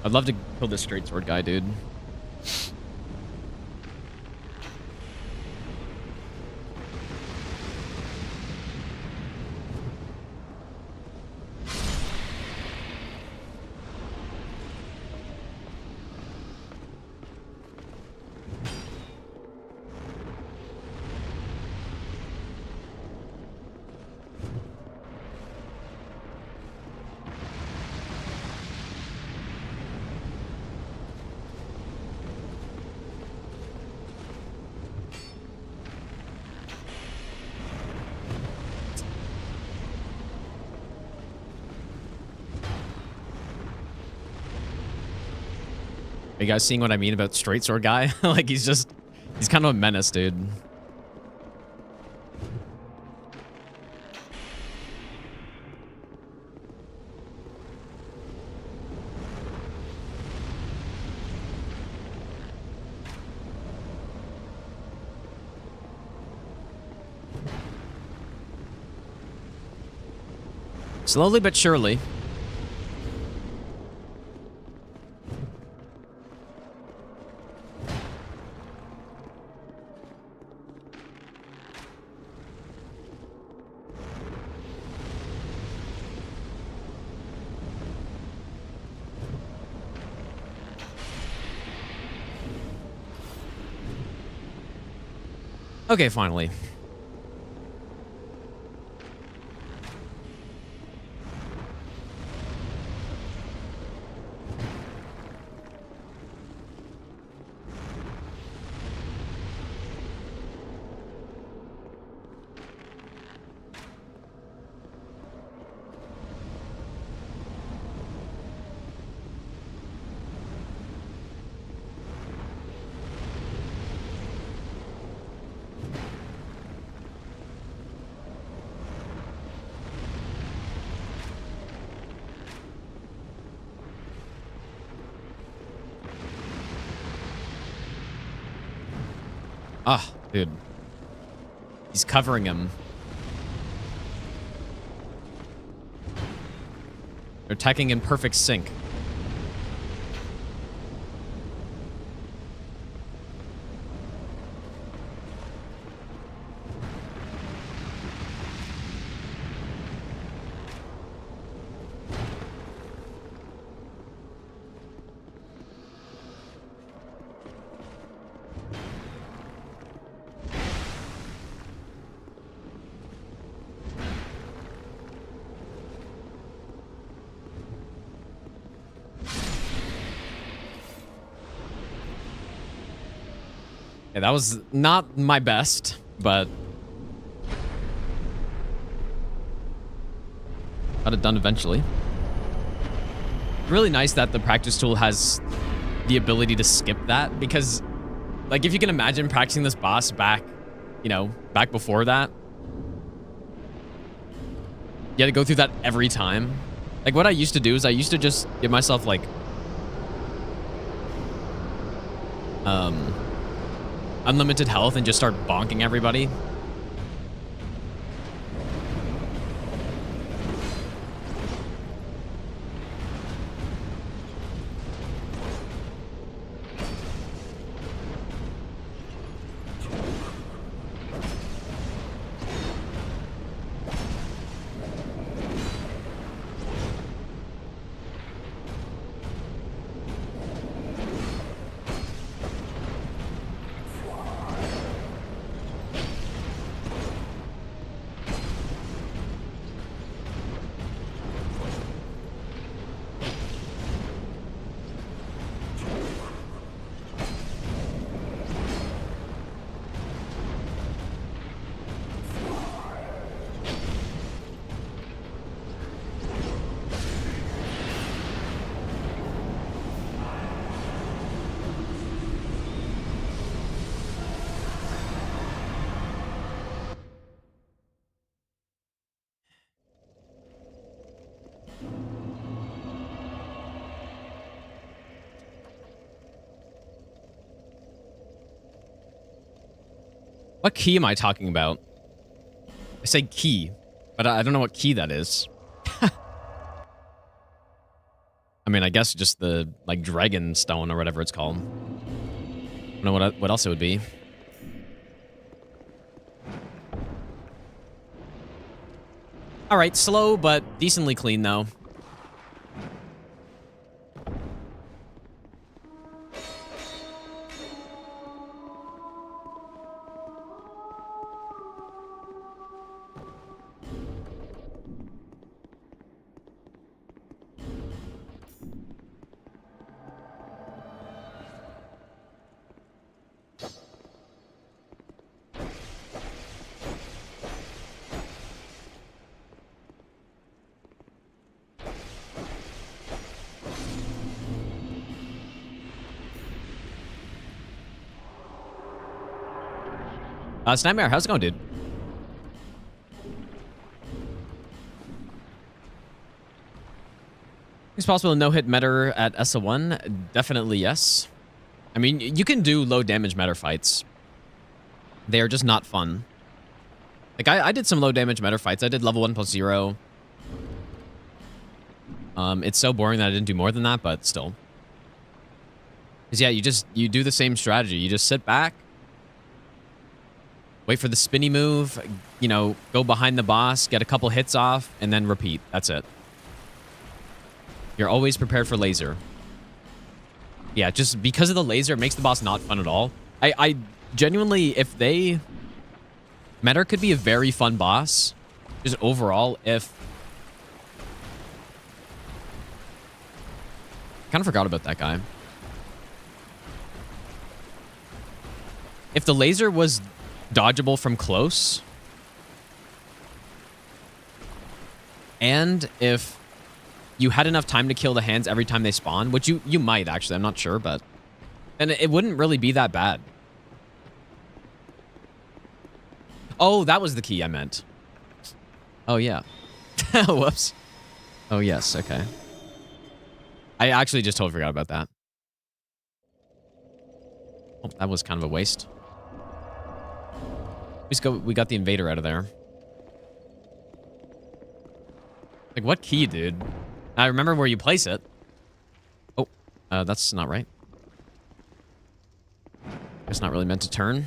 I'd love to kill this straight sword guy, dude. Are you guys seeing what I mean about straight sword guy? Like, he's kind of a menace, dude. Slowly but surely. Okay, finally. Ah, dude. He's covering him. They're attacking in perfect sync. Yeah, that was not my best, but got it done eventually. Really nice that the practice tool has the ability to skip that, because, like, if you can imagine practicing this boss back, you know, back before that, you had to go through that every time. Like, what I used to do is I used to just give myself, like, unlimited health and just start bonking everybody. What key am I talking about? I say key, but I don't know what key that is. I mean, I guess just the, like, dragon stone or whatever it's called. I don't know what else it would be. All right, slow, but decently clean, though. It's Nightmare. How's it going, dude? It's possible to no-hit Metter at SA1? Definitely yes. I mean, you can do low damage Metter fights. They are just not fun. Like, I did some low damage Metter fights. I did level 1+0. It's so boring that I didn't do more than that, but still. Because, yeah, you do the same strategy. You just sit back, wait for the spinny move, you know, go behind the boss, get a couple hits off, and then repeat. That's it. You're always prepared for laser. Yeah, just because of the laser, it makes the boss not fun at all. I genuinely, if they... Metter could be a very fun boss, just overall, if... Kind of forgot about that guy. If the laser was dodgeable from close, and if you had enough time to kill the hands every time they spawn, which you might actually, I'm not sure, but then it wouldn't really be that bad. Oh, that was the key I meant. Oh yeah. Whoops. Oh yes, okay. I actually just totally forgot about that. Oh, that was kind of a waste. We got the invader out of there. Like, what key, dude? I remember where you place it. Oh, that's not right. It's not really meant to turn.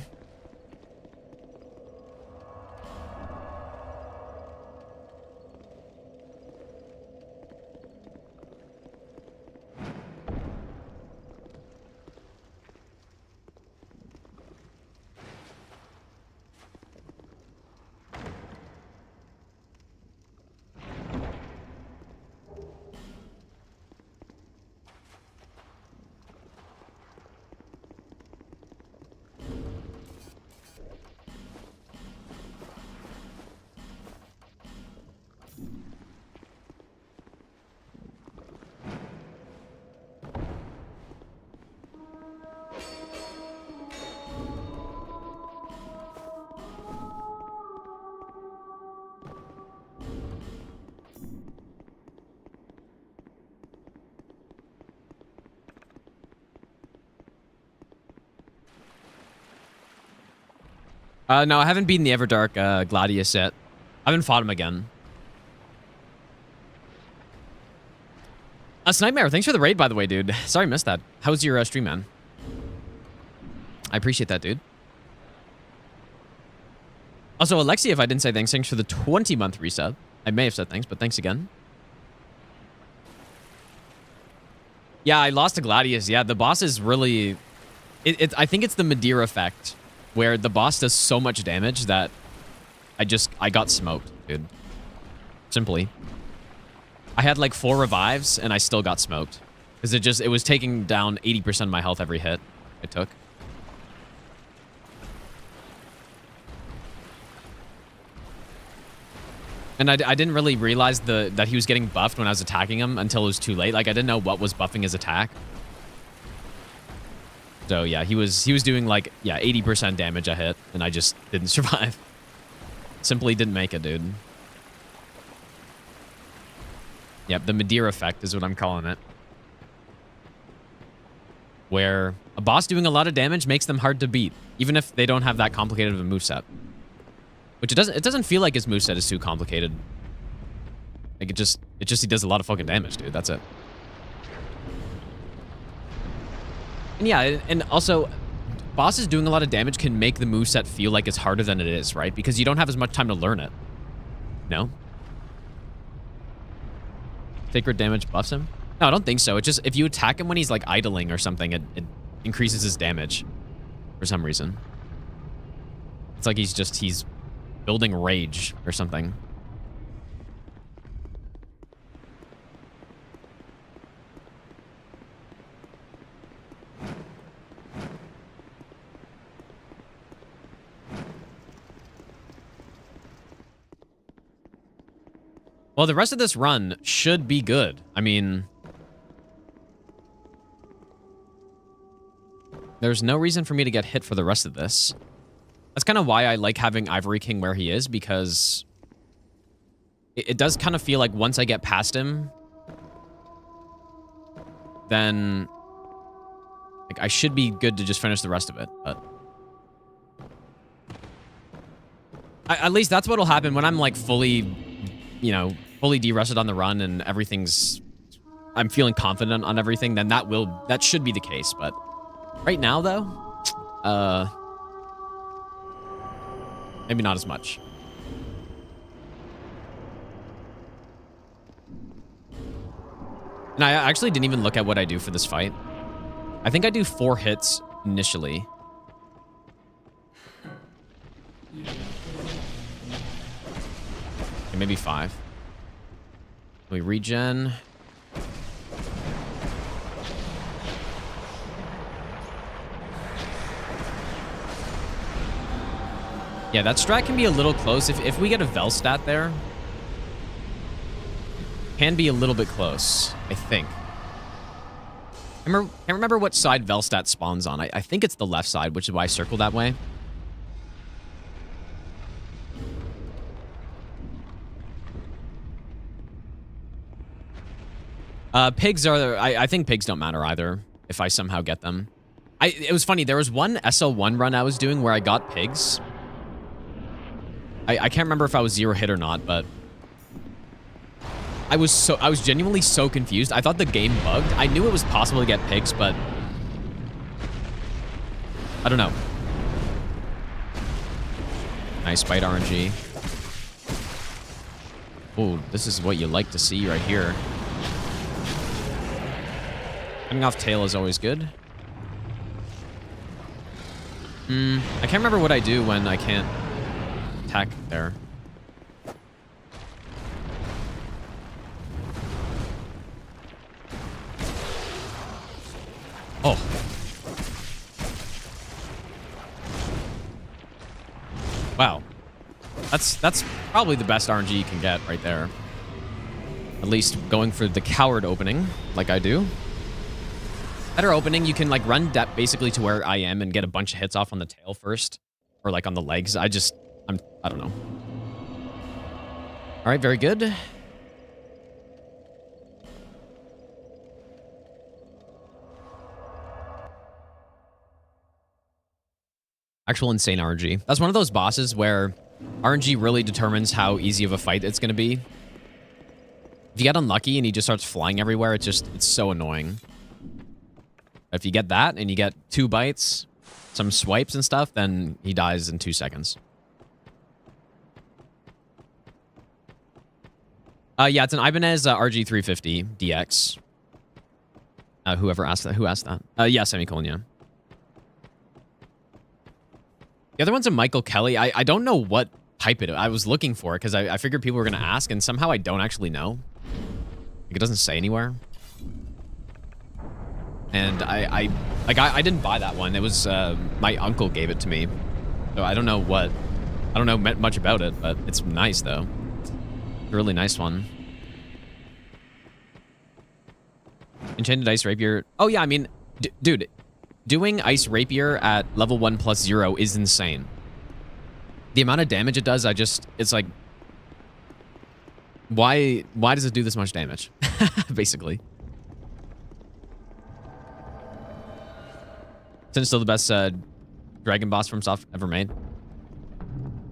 No, I haven't beaten the Everdark Gladius yet. I haven't fought him again. Nightmare, thanks for the raid, by the way, dude. Sorry I missed that. How's your stream, man? I appreciate that, dude. Also, Alexia, if I didn't say thanks for the 20-month resub. I may have said thanks, but thanks again. Yeah, I lost to Gladius. Yeah, the boss is really... I think it's the Madeira effect, where the boss does so much damage that I got smoked, dude. Simply. I had like 4 revives and I still got smoked. Because it was taking down 80% of my health every hit I took. And I didn't really realize that he was getting buffed when I was attacking him until it was too late. Like, I didn't know what was buffing his attack. So yeah, he was doing like, yeah, 80% damage a hit, and I just didn't survive. Simply didn't make it, dude. Yep, the Madeira effect is what I'm calling it. Where a boss doing a lot of damage makes them hard to beat, even if they don't have that complicated of a moveset. Which it doesn't feel like his moveset is too complicated. Like it just he does a lot of fucking damage, dude. That's it. And yeah, and also, bosses doing a lot of damage can make the moveset feel like it's harder than it is, right? Because you don't have as much time to learn it. No? Sacred damage buffs him? No, I don't think so. It's just, if you attack him when he's, like, idling or something, it increases his damage. For some reason. It's like he's building rage or something. Well, the rest of this run should be good. I mean, there's no reason for me to get hit for the rest of this. That's kind of why I like having Ivory King where he is, because it does kind of feel like once I get past him, then like I should be good to just finish the rest of it, but at least that's what'll happen when I'm like fully, you know, fully de-rusted on the run and I'm feeling confident on everything, then that should be the case. But right now though, maybe not as much. And I actually didn't even look at what I do for this fight. I think I do 4 hits initially. Okay, maybe 5. We regen. Yeah, that strat can be a little close. If we get a Velstat there, can be a little bit close, I think. I can't remember what side Velstat spawns on. I think it's the left side, which is why I circled that way. Pigs are... I think pigs don't matter either, if I somehow get them. It was funny, there was one SL1 run I was doing where I got pigs. I can't remember if I was 0 hit or not, but... I was genuinely so confused. I thought the game bugged. I knew it was possible to get pigs, but I don't know. Nice bite RNG. Oh, this is what you like to see right here. Cutting off tail is always good. I can't remember what I do when I can't attack there. Oh. Wow. That's probably the best RNG you can get right there. At least going for the coward opening, like I do. Better opening, you can like run depth basically to where I am and get a bunch of hits off on the tail first. Or like on the legs. I don't know. Alright, very good. Actual insane RNG. That's one of those bosses where RNG really determines how easy of a fight it's going to be. If you get unlucky and he just starts flying everywhere, it's so annoying. If you get that and you get 2 bites, some swipes and stuff, then he dies in 2 seconds. Yeah, it's an Ibanez RG350 DX. Whoever asked that? Who asked that? Yeah, semicolon, yeah. The other one's a Michael Kelly. I don't know what type I was looking for because I figured people were going to ask, and somehow I don't actually know. Like, it doesn't say anywhere. And I didn't buy that one. It was my uncle gave it to me. So I don't know much about it, but it's nice though. It's a really nice one. Enchanted Ice Rapier. Oh yeah, I mean, dude, doing Ice Rapier at level 1+0 is insane. The amount of damage it does, it's like, why does it do this much damage? Basically. Sin's still the best dragon boss from Soft ever made.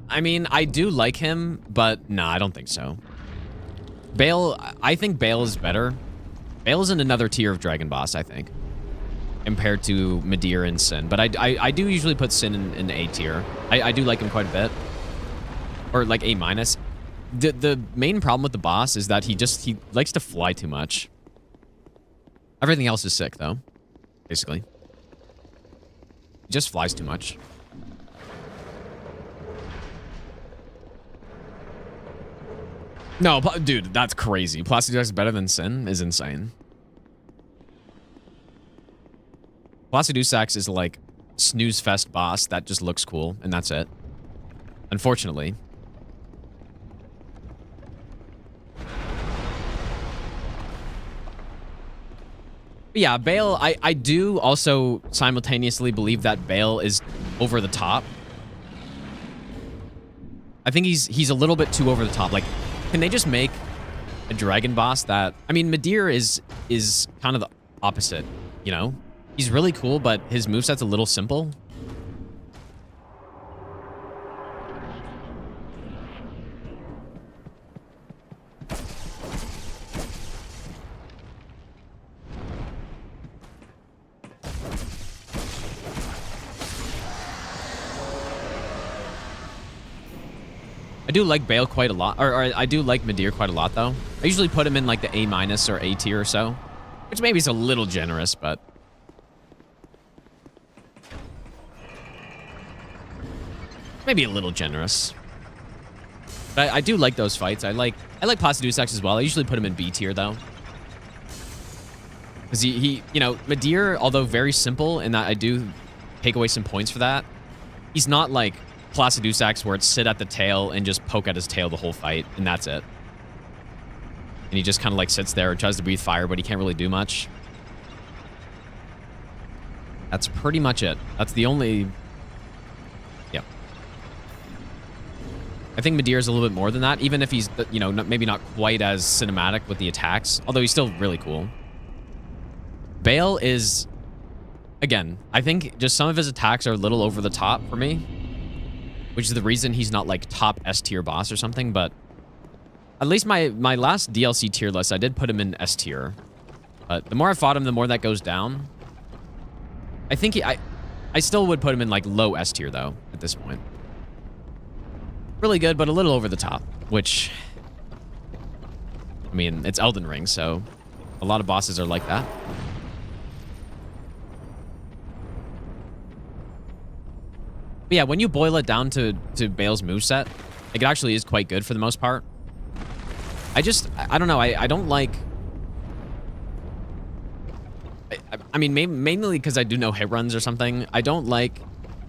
I mean, I do like him, but no, I don't think so. Bale, I think Bale is better. Bale is in another tier of dragon boss, I think, compared to Midir and Sinh. But I do usually put Sinh in A tier. I do like him quite a bit. Or like A-. The main problem with the boss is that he likes to fly too much. Everything else is sick, though, basically. He just flies too much. No, dude, that's crazy. Placidusax is better than Sinh is insane. Placidusax is like snooze fest boss that just looks cool, and that's it. Unfortunately. But yeah, Bale, I do also simultaneously believe that Bale is over the top. I think he's a little bit too over the top. Like, can they just make a dragon boss that... I mean, Midir is kind of the opposite, you know? He's really cool, but his moveset's a little simple. I do like Bale quite a lot, or I do like Midir quite a lot, though. I usually put him in, like, the A- or A tier or so, which maybe is a little generous, but... maybe a little generous. But I do like those fights. I like Placidusax as well. I usually put him in B tier, though. Because he, you know, Midir, although very simple, in that I do take away some points for that, he's not like Placidusax where it's sit at the tail and just poke at his tail the whole fight, and that's it. And he just kind of like sits there and tries to breathe fire, but he can't really do much. That's pretty much it. That's the only... yeah. I think Midir is a little bit more than that, even if he's, you know, maybe not quite as cinematic with the attacks, although he's still really cool. Bale is, again, I think just some of his attacks are a little over the top for me, which is the reason he's not like top S tier boss or something, but At least my last DLC tier list, I did put him in S tier. But the more I fought him, the more that goes down. I think I still would put him in like low S tier though at this point. Really good, but a little over the top, which, I mean, it's Elden Ring, so a lot of bosses are like that. But yeah, when you boil it down to Bale's moveset, like, it actually is quite good for the most part. I don't know, I don't like... I mean, mainly because I do no hit runs or something. I don't like...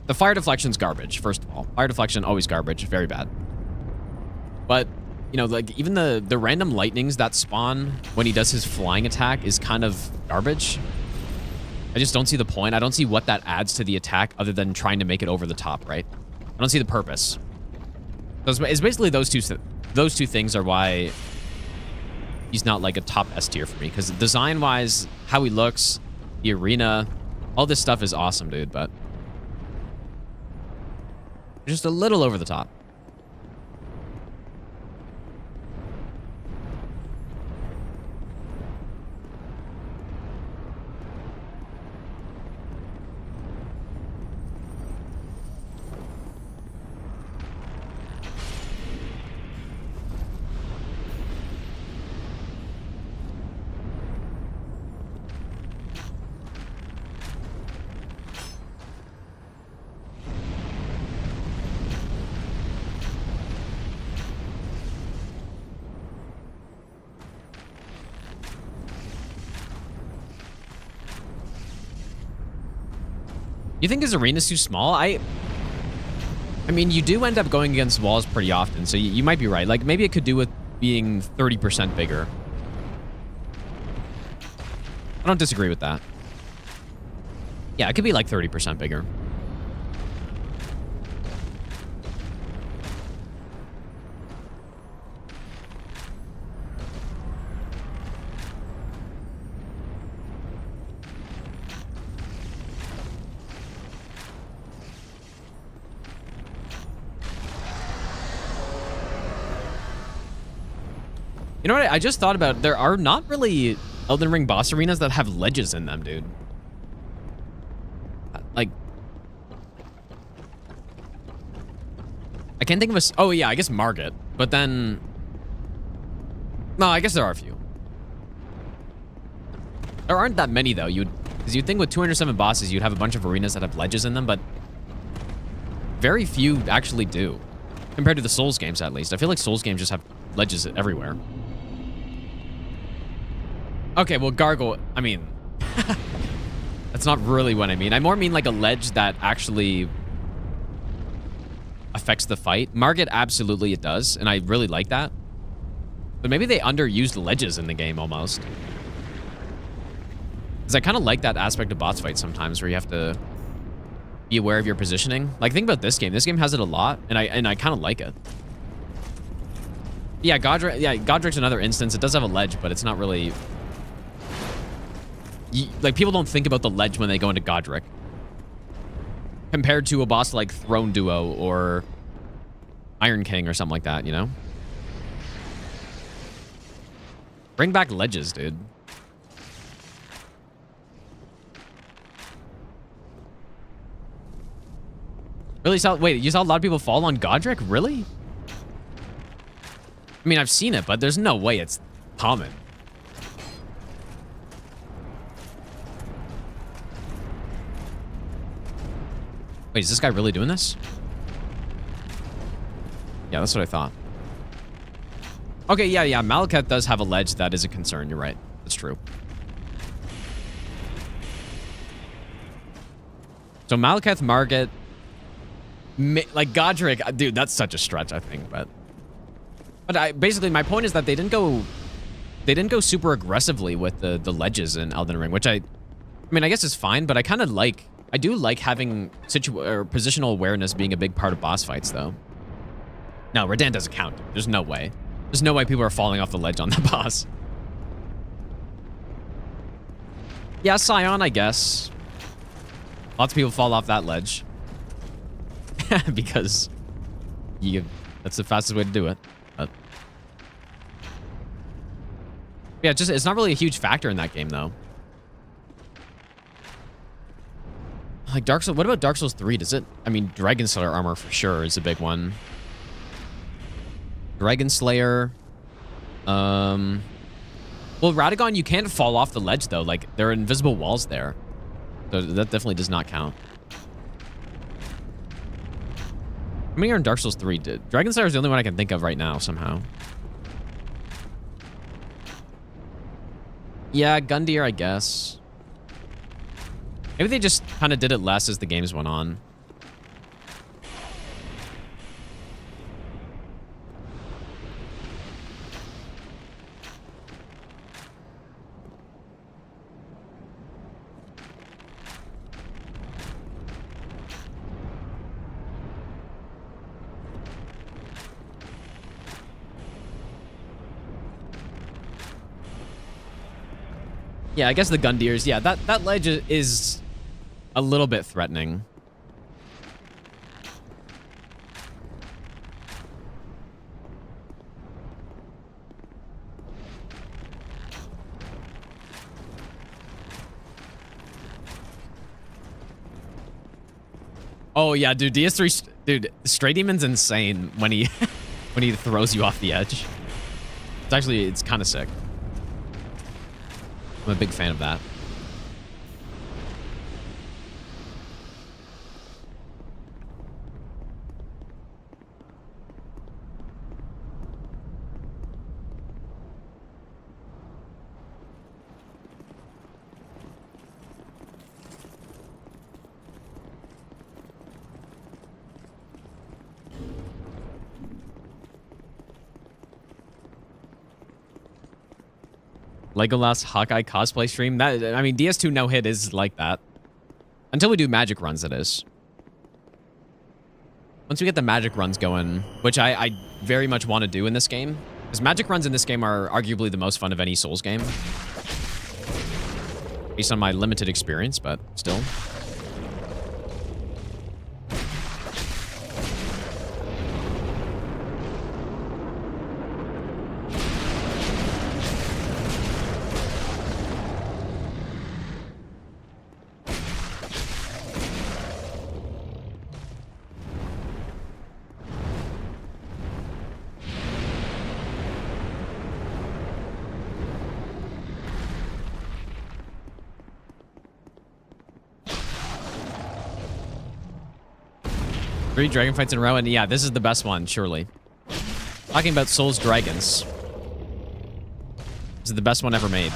The fire deflection's garbage, first of all. Fire deflection, always garbage. Very bad. But, you know, like, even the random lightnings that spawn when he does his flying attack is kind of garbage. I just don't see the point. I don't see what that adds to the attack other than trying to make it over the top, right? I don't see the purpose. So it's basically those two things are why he's not like a top S tier for me. Because design-wise, how he looks, the arena, all this stuff is awesome, dude, but just a little over the top. You think his arena's too small? I mean, you do end up going against walls pretty often, so you might be right. Like, maybe it could do with being 30% bigger. I don't disagree with that. Yeah, it could be like 30% bigger. You know what? I just thought about, there are not really Elden Ring boss arenas that have ledges in them, dude. Like, I can't think of a... Oh, yeah, I guess Margit. But then... No, I guess there are a few. There aren't that many, though. Because you'd think with 207 bosses, you'd have a bunch of arenas that have ledges in them, but very few actually do. Compared to the Souls games, at least. I feel like Souls games just have ledges everywhere. Okay, well, Gargoyle, I mean, that's not really what I mean. I more mean like a ledge that actually affects the fight. Margit, absolutely it does, and I really like that. But maybe they underused ledges in the game almost. Because I kind of like that aspect of boss fights sometimes where you have to be aware of your positioning. Like, think about this game. This game has it a lot, and I kind of like it. Yeah, Godric's another instance. It does have a ledge, but it's not really... like, people don't think about the ledge when they go into Godric. Compared to a boss like Throne Duo or Iron King or something like that, you know? Bring back ledges, dude. Really saw... Wait, you saw a lot of people fall on Godric? Really? I mean, I've seen it, but there's no way it's common. Wait, is this guy really doing this? Yeah, that's what I thought. Okay, yeah. Malekith does have a ledge that is a concern. You're right. That's true. So Malekith, Margit, like Godric, dude, that's such a stretch, I think. But basically, my point is that they didn't go super aggressively with the ledges in Elden Ring, which I mean, I guess is fine, but I kind of like. I do like having positional awareness being a big part of boss fights, though. No, Radahn doesn't count. There's no way. There's no way people are falling off the ledge on the boss. Yeah, Scion, I guess. Lots of people fall off that ledge. Because that's the fastest way to do it. But Yeah, it's not really a huge factor in that game, though. Like Dark Souls, what about Dark Souls 3? Does it? I mean, Dragon Slayer armor for sure is a big one. Dragon Slayer. Well, Radagon, you can't fall off the ledge though. Like there are invisible walls there, so that definitely does not count. How many are in Dark Souls 3? Dragon Slayer is the only one I can think of right now somehow. Yeah, Gundyr, I guess. Maybe they just kind of did it less as the games went on. Yeah, I guess the Gundyrs. Yeah, that ledge is a little bit threatening. Oh yeah, dude, DS3, dude, Stray Demon's insane when he when he throws you off the edge. It's kind of sick. I'm a big fan of that. Legolas Hawkeye cosplay stream. That, I mean, DS2 no hit is like that. Until we do magic runs, it is. Once we get the magic runs going, which I very much want to do in this game, because magic runs in this game are arguably the most fun of any Souls game. Based on my limited experience, but still. Three dragon fights in a row, and yeah, this is the best one, surely. Talking about Souls Dragons. This is the best one ever made.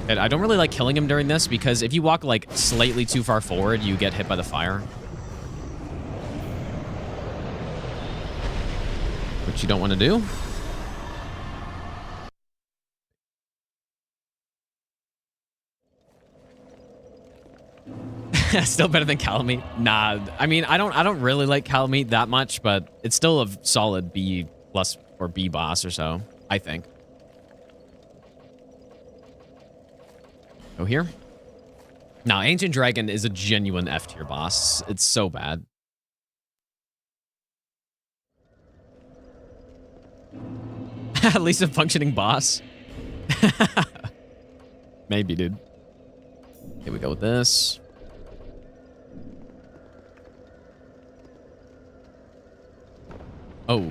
And I don't really like killing him during this, because if you walk, like, slightly too far forward, you get hit by the fire. Which you don't want to do. Still better than Calamite? Nah, I mean, I don't really like Calamite that much, but it's still a solid B plus or B boss or so, I think. Go here. Now, Ancient Dragon is a genuine F tier boss. It's so bad. At least a functioning boss. Maybe, dude. Here we go with this. Oh.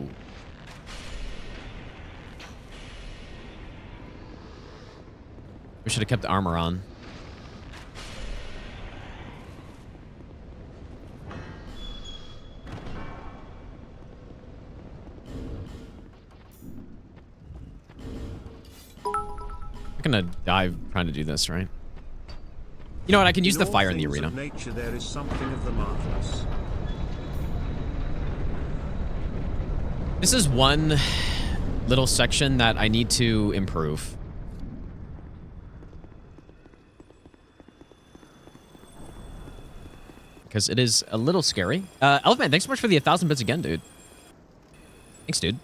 We should have kept the armor on. I'm gonna die trying to do this, right? You know what? I can use the fire in the arena. In nature, there is something of the marvelous. This is one little section that I need to improve. Because it is a little scary. Elephant, thanks so much for the 1,000 bits again, dude. Thanks, dude.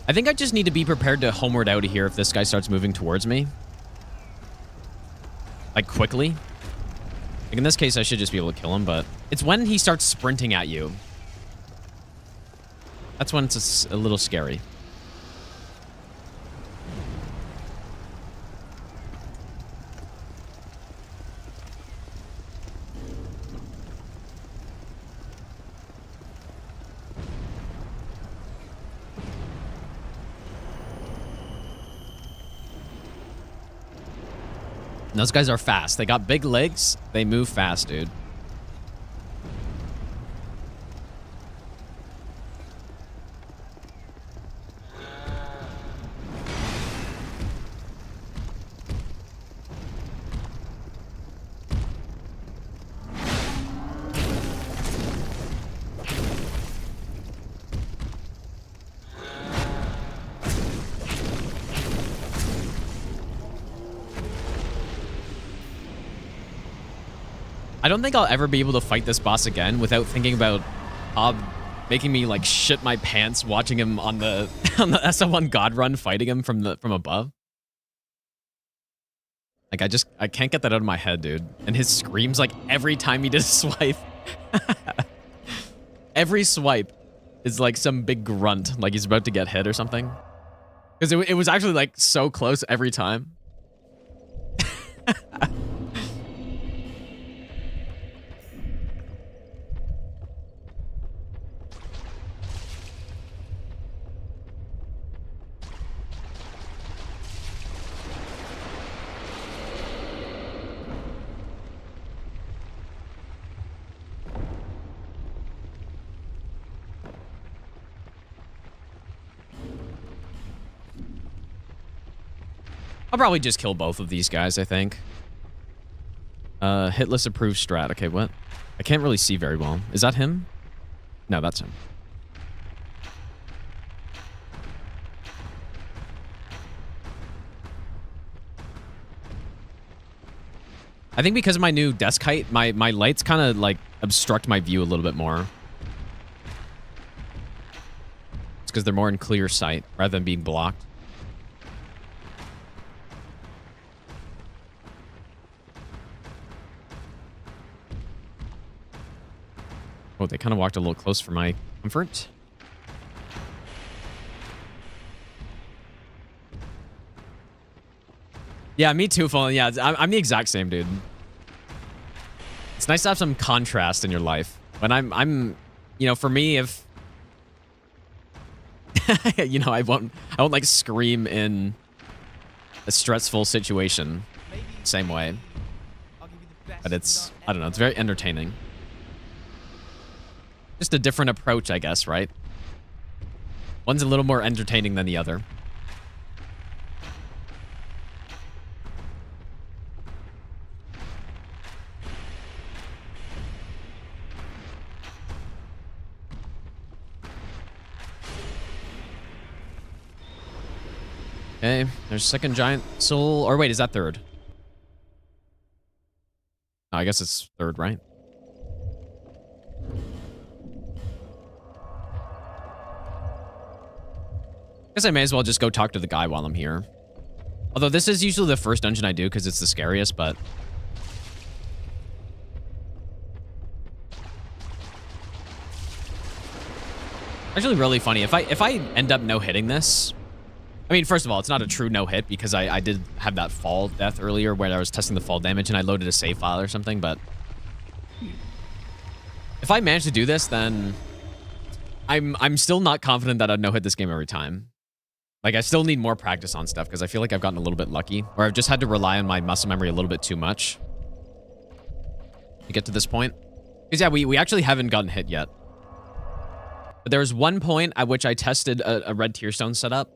I think I just need to be prepared to homeward out of here if this guy starts moving towards me. Like, quickly. Like, in this case, I should just be able to kill him, but it's when he starts sprinting at you. That's when it's a little scary. And those guys are fast. They got big legs. They move fast, dude. I don't think I'll ever be able to fight this boss again without thinking about making me like shit my pants watching him on the on the SL1 God run fighting him from above. Like I can't get that out of my head, dude. And his screams like every time he does a swipe. Every swipe is like some big grunt, like he's about to get hit or something. Because it was actually like so close every time. I'll probably just kill both of these guys, I think. Hitless approved strat. Okay, what? I can't really see very well. Is that him? No, that's him. I think because of my new desk height, my lights kind of like obstruct my view a little bit more. It's because they're more in clear sight rather than being blocked. Oh, they kind of walked a little close for my comfort. Yeah, me too, Fallen. Yeah, I'm the exact same, dude. It's nice to have some contrast in your life. When I'm, you know, for me, if, you know, I won't like scream in a stressful situation, same way. But it's, I don't know, it's very entertaining. Just a different approach, I guess, right? One's a little more entertaining than the other. Okay, there's second giant soul. Or wait, is that third? Oh, I guess it's third, right? I guess I may as well just go talk to the guy while I'm here. Although this is usually the first dungeon I do because it's the scariest, but... Actually really funny. If I end up no-hitting this... I mean, first of all, it's not a true no-hit because I did have that fall death earlier where I was testing the fall damage and I loaded a save file or something, but... If I manage to do this, then... I'm still not confident that I'd no-hit this game every time. Like, I still need more practice on stuff because I feel like I've gotten a little bit lucky. Or I've just had to rely on my muscle memory a little bit too much to get to this point. Because, yeah, we actually haven't gotten hit yet. But there was one point at which I tested a red tear stone setup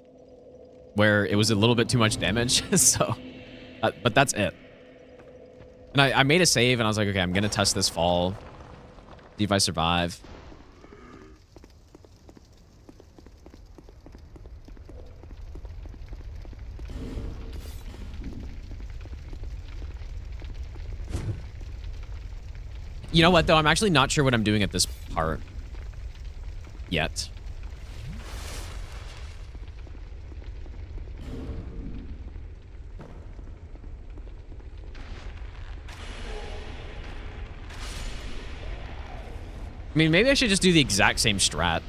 where it was a little bit too much damage. So, but that's it. And I made a save and I was like, okay, I'm going to test this fall. See if I survive. You know what, though? I'm actually not sure what I'm doing at this part yet. I mean, maybe I should just do the exact same strat.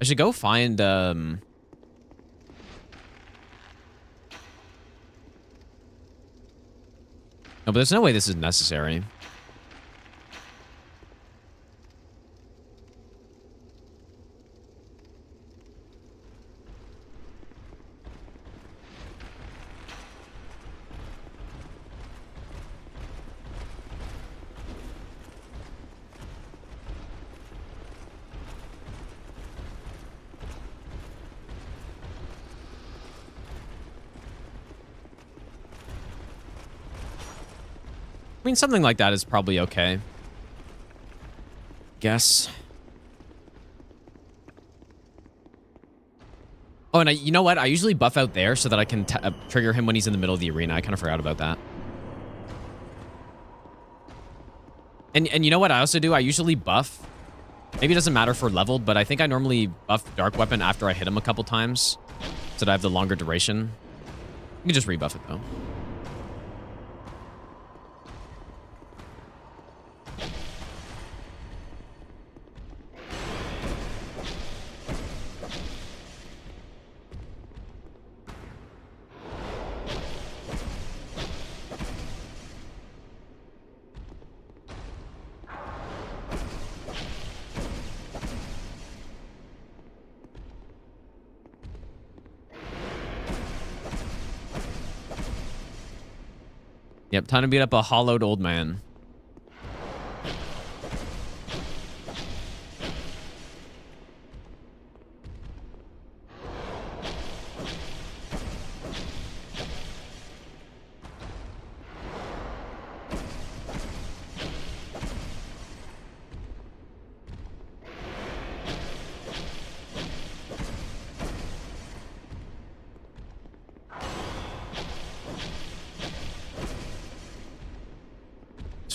I should go find, No, but there's no way this is necessary. I mean, something like that is probably okay. Guess. Oh, and you know what? I usually buff out there so that I can trigger him when he's in the middle of the arena. I kind of forgot about that. And you know what I also do? I usually buff. Maybe it doesn't matter for leveled, but I think I normally buff Dark Weapon after I hit him a couple times so that I have the longer duration. You can just rebuff it, though. Yep, time to beat up a hollowed old man.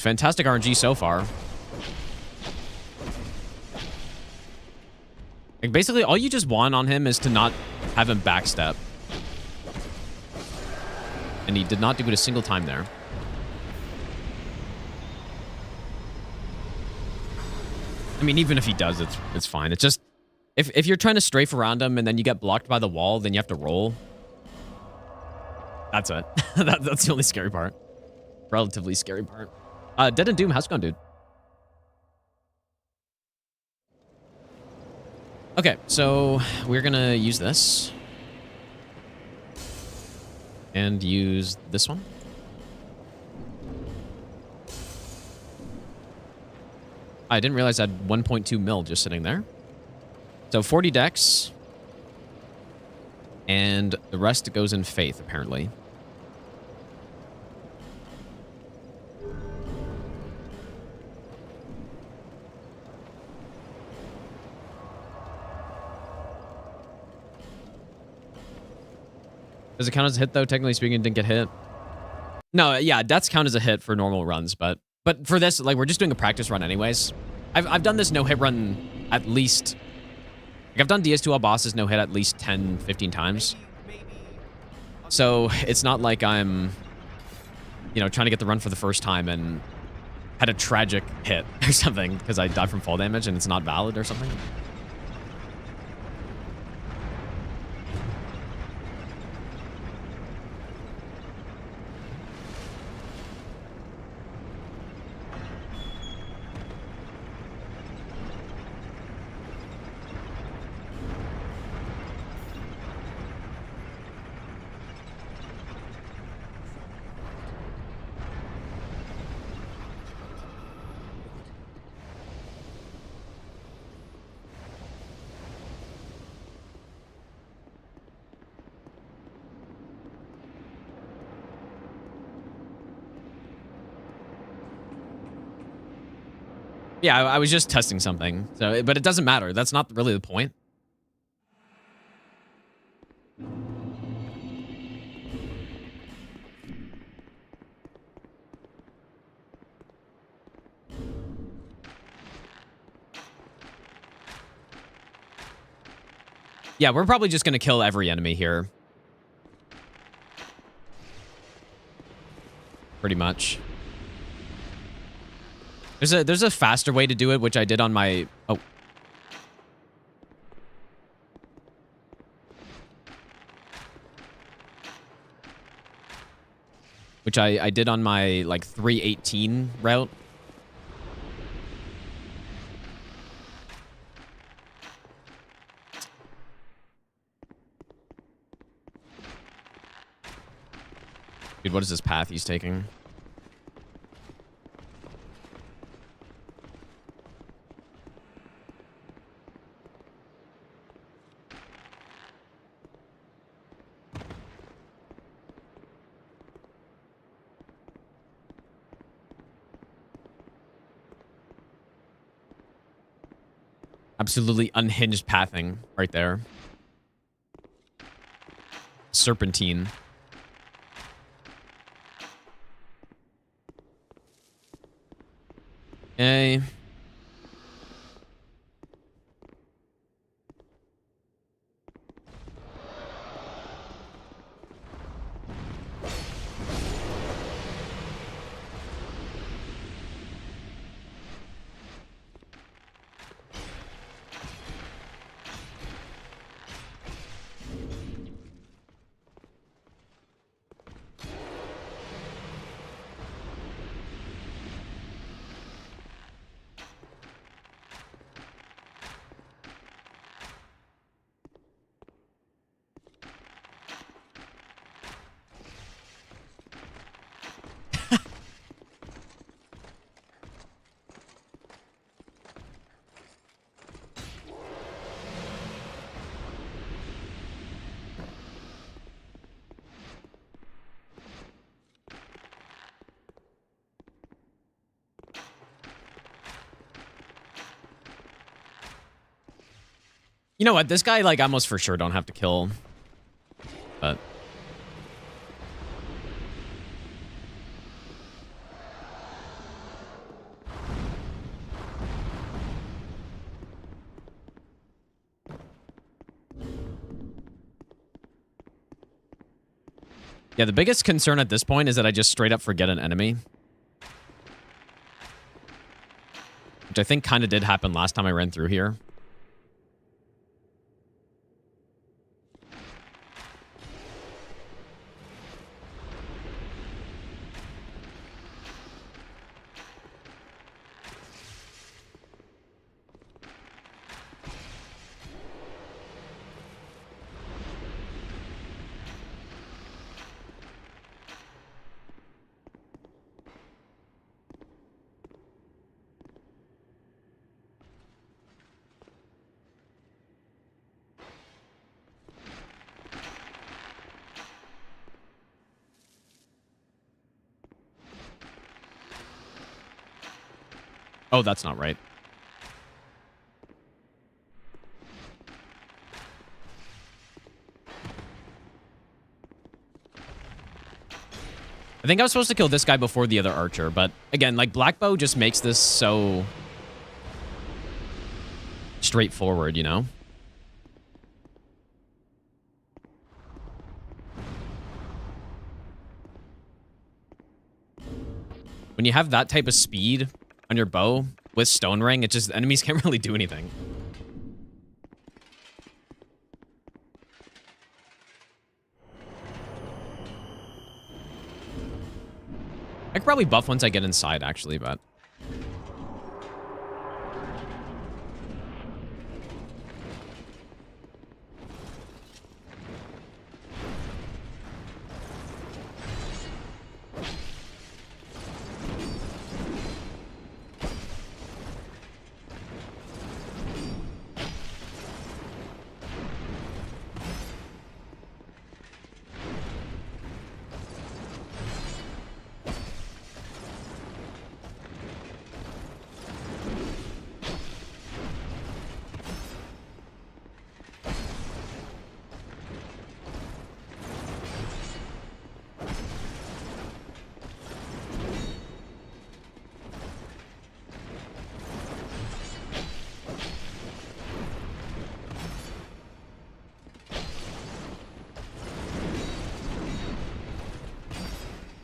Fantastic RNG so far. Like basically, all you just want on him is to not have him backstep. And he did not do it a single time there. I mean, even if he does, it's fine. It's just, if you're trying to strafe around him and then you get blocked by the wall, then you have to roll. That's it. That's the only scary part. Relatively scary part. Dead and Doom, how's it going, dude? Okay, so we're gonna use this. And use this one. I didn't realize I had 1.2 mil just sitting there. So 40 dex. And the rest goes in Faith, apparently. Does it count as a hit, though? Technically speaking, it didn't get hit. No, yeah, deaths count as a hit for normal runs, but for this, like, we're just doing a practice run anyways. I've done this no-hit run at least... Like, I've done DS2 all bosses no-hit at least 10, 15 times. So, it's not like I'm, you know, trying to get the run for the first time and had a tragic hit or something because I died from fall damage and it's not valid or something. Yeah, I was just testing something. So, but it doesn't matter. That's not really the point. Yeah, we're probably just going to kill every enemy here. Pretty much. There's a faster way to do it, which I did on my... Oh. Which I did on my, like, 318 route. Dude, what is this path he's taking? Absolutely unhinged pathing right there. Serpentine. Okay. You know what? This guy, like, almost for sure don't have to kill. But... yeah, the biggest concern at this point is that I just straight up forget an enemy. Which I think kind of did happen last time I ran through here. Oh, that's not right. I think I was supposed to kill this guy before the other archer, but again, like, Blackbow just makes this so straightforward, you know? When you have that type of speed on your bow with Stone Ring, it just, enemies can't really do anything. I could probably buff once I get inside, actually, but...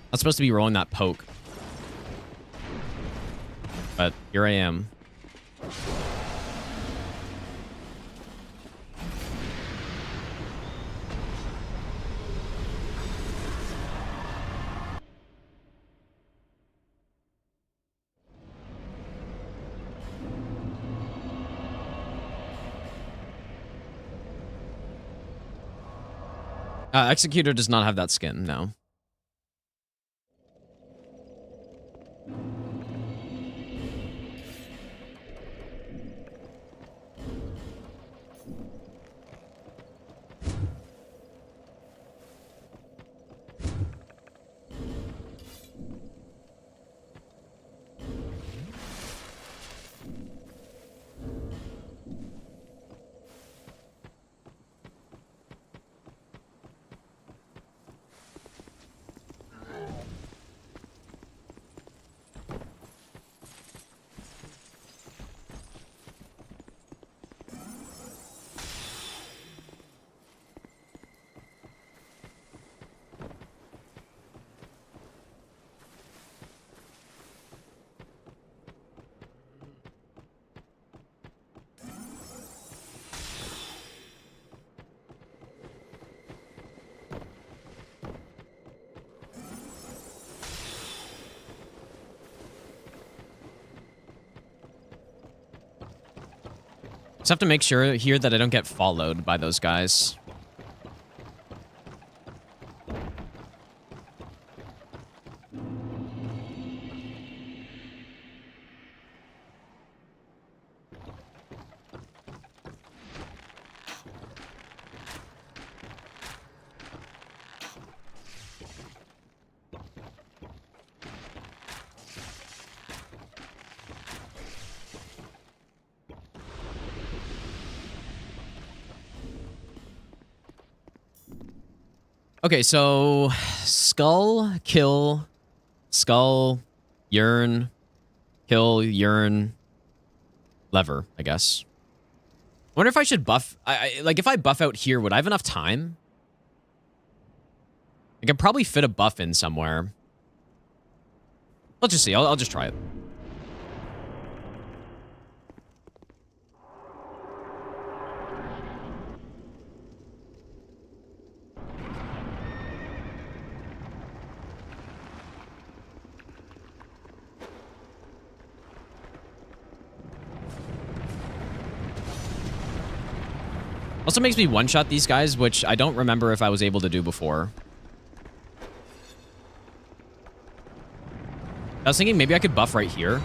I was supposed to be rolling that poke. But here I am. Executor does not have that skin, no. Just have to make sure here that I don't get followed by those guys. Okay, so skull, kill, skull, yearn, kill, yearn, lever, I guess. I wonder if I should buff, like if I buff out here, would I have enough time? I could probably fit a buff in somewhere. Let's just see, I'll just try it. Also makes me one-shot these guys, which I don't remember if I was able to do before. I was thinking maybe I could buff right here.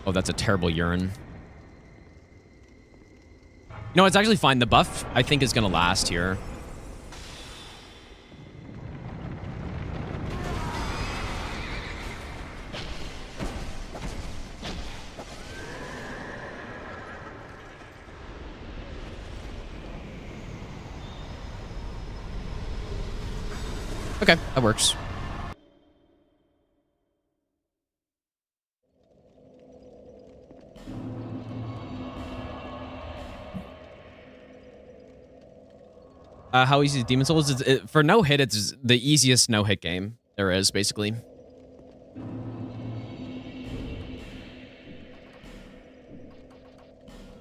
Oh, that's a terrible urine. No, it's actually fine. The buff, I think, is going to last here. Okay, that works. How easy is Demon Souls? For no hit, it's the easiest no hit game there is, basically.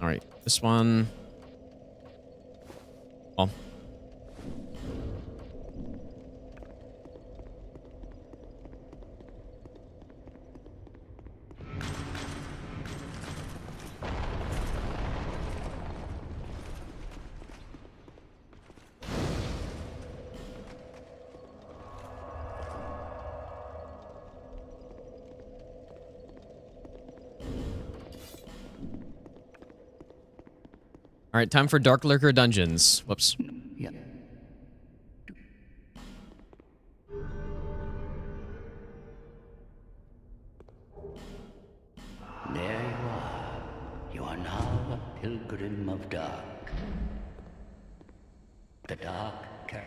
All right, this one. Oh. All right, time for Darklurker dungeons. Whoops. Yeah. There you are. You are now a pilgrim of dark. The Darklurker.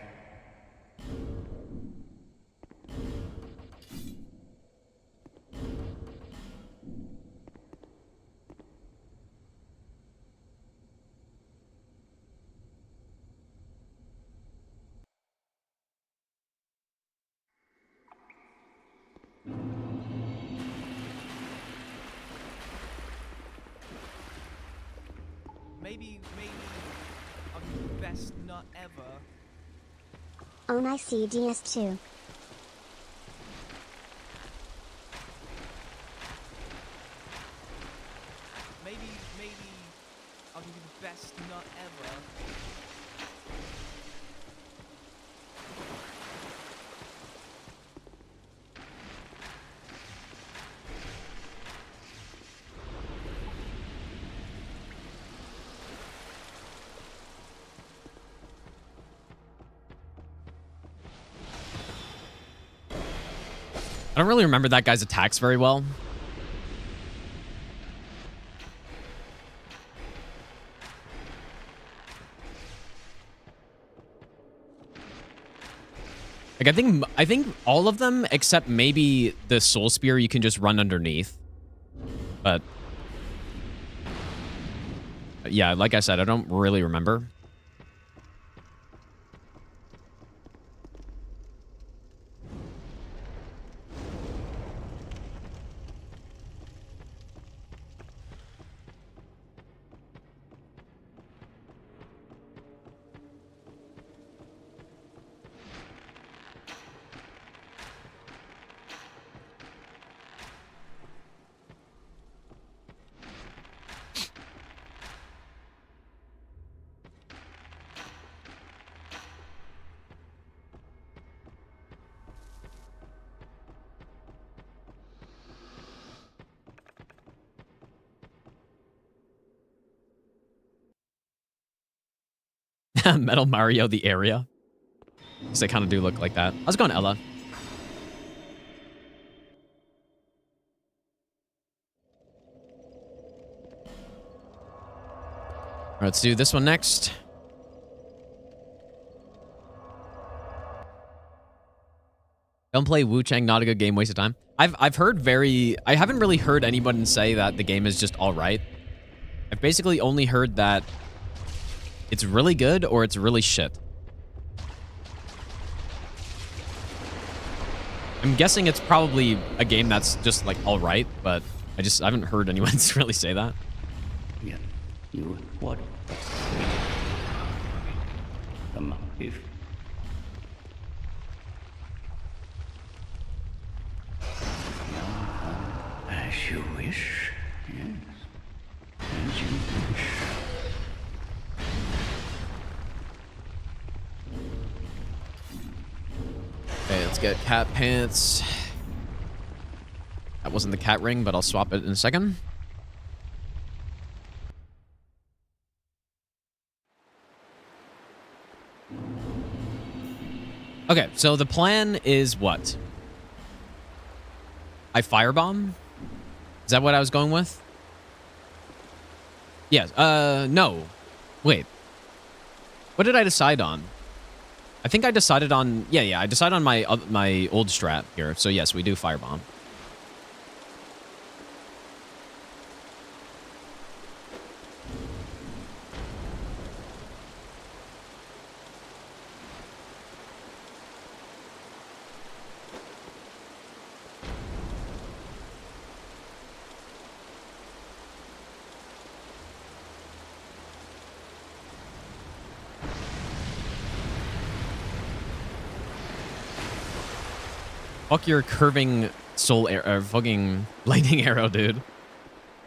Maybe I'll give you the best nut ever. Oh, I see DS2. Maybe I'll give you the best nut ever. I don't really remember that guy's attacks very well. Like I think all of them except maybe the Soul Spear you can just run underneath. But yeah, like I said, I don't really remember. Metal Mario, the area. Because they kind of do look like that. How's it going, Ella? All right, let's do this one next. Don't play Wu Chang, not a good game, waste of time. I've heard I haven't really heard anyone say that the game is just all right. I've basically only heard that it's really good or it's really shit. I'm guessing it's probably a game that's just like all right, but I haven't heard anyone really say that. Yeah, you what? Come on, if as you wish, yes, as you wish. Okay, let's get cat pants. That wasn't the cat ring, but I'll swap it in a second. Okay, so the plan is what? I firebomb? Is that what I was going with? Yes. No. Wait. What did I decide on? I think I decided on... Yeah, I decided on my old strat here. So yes, we do firebomb. Fuck your curving soul arrow, fucking lightning arrow, dude.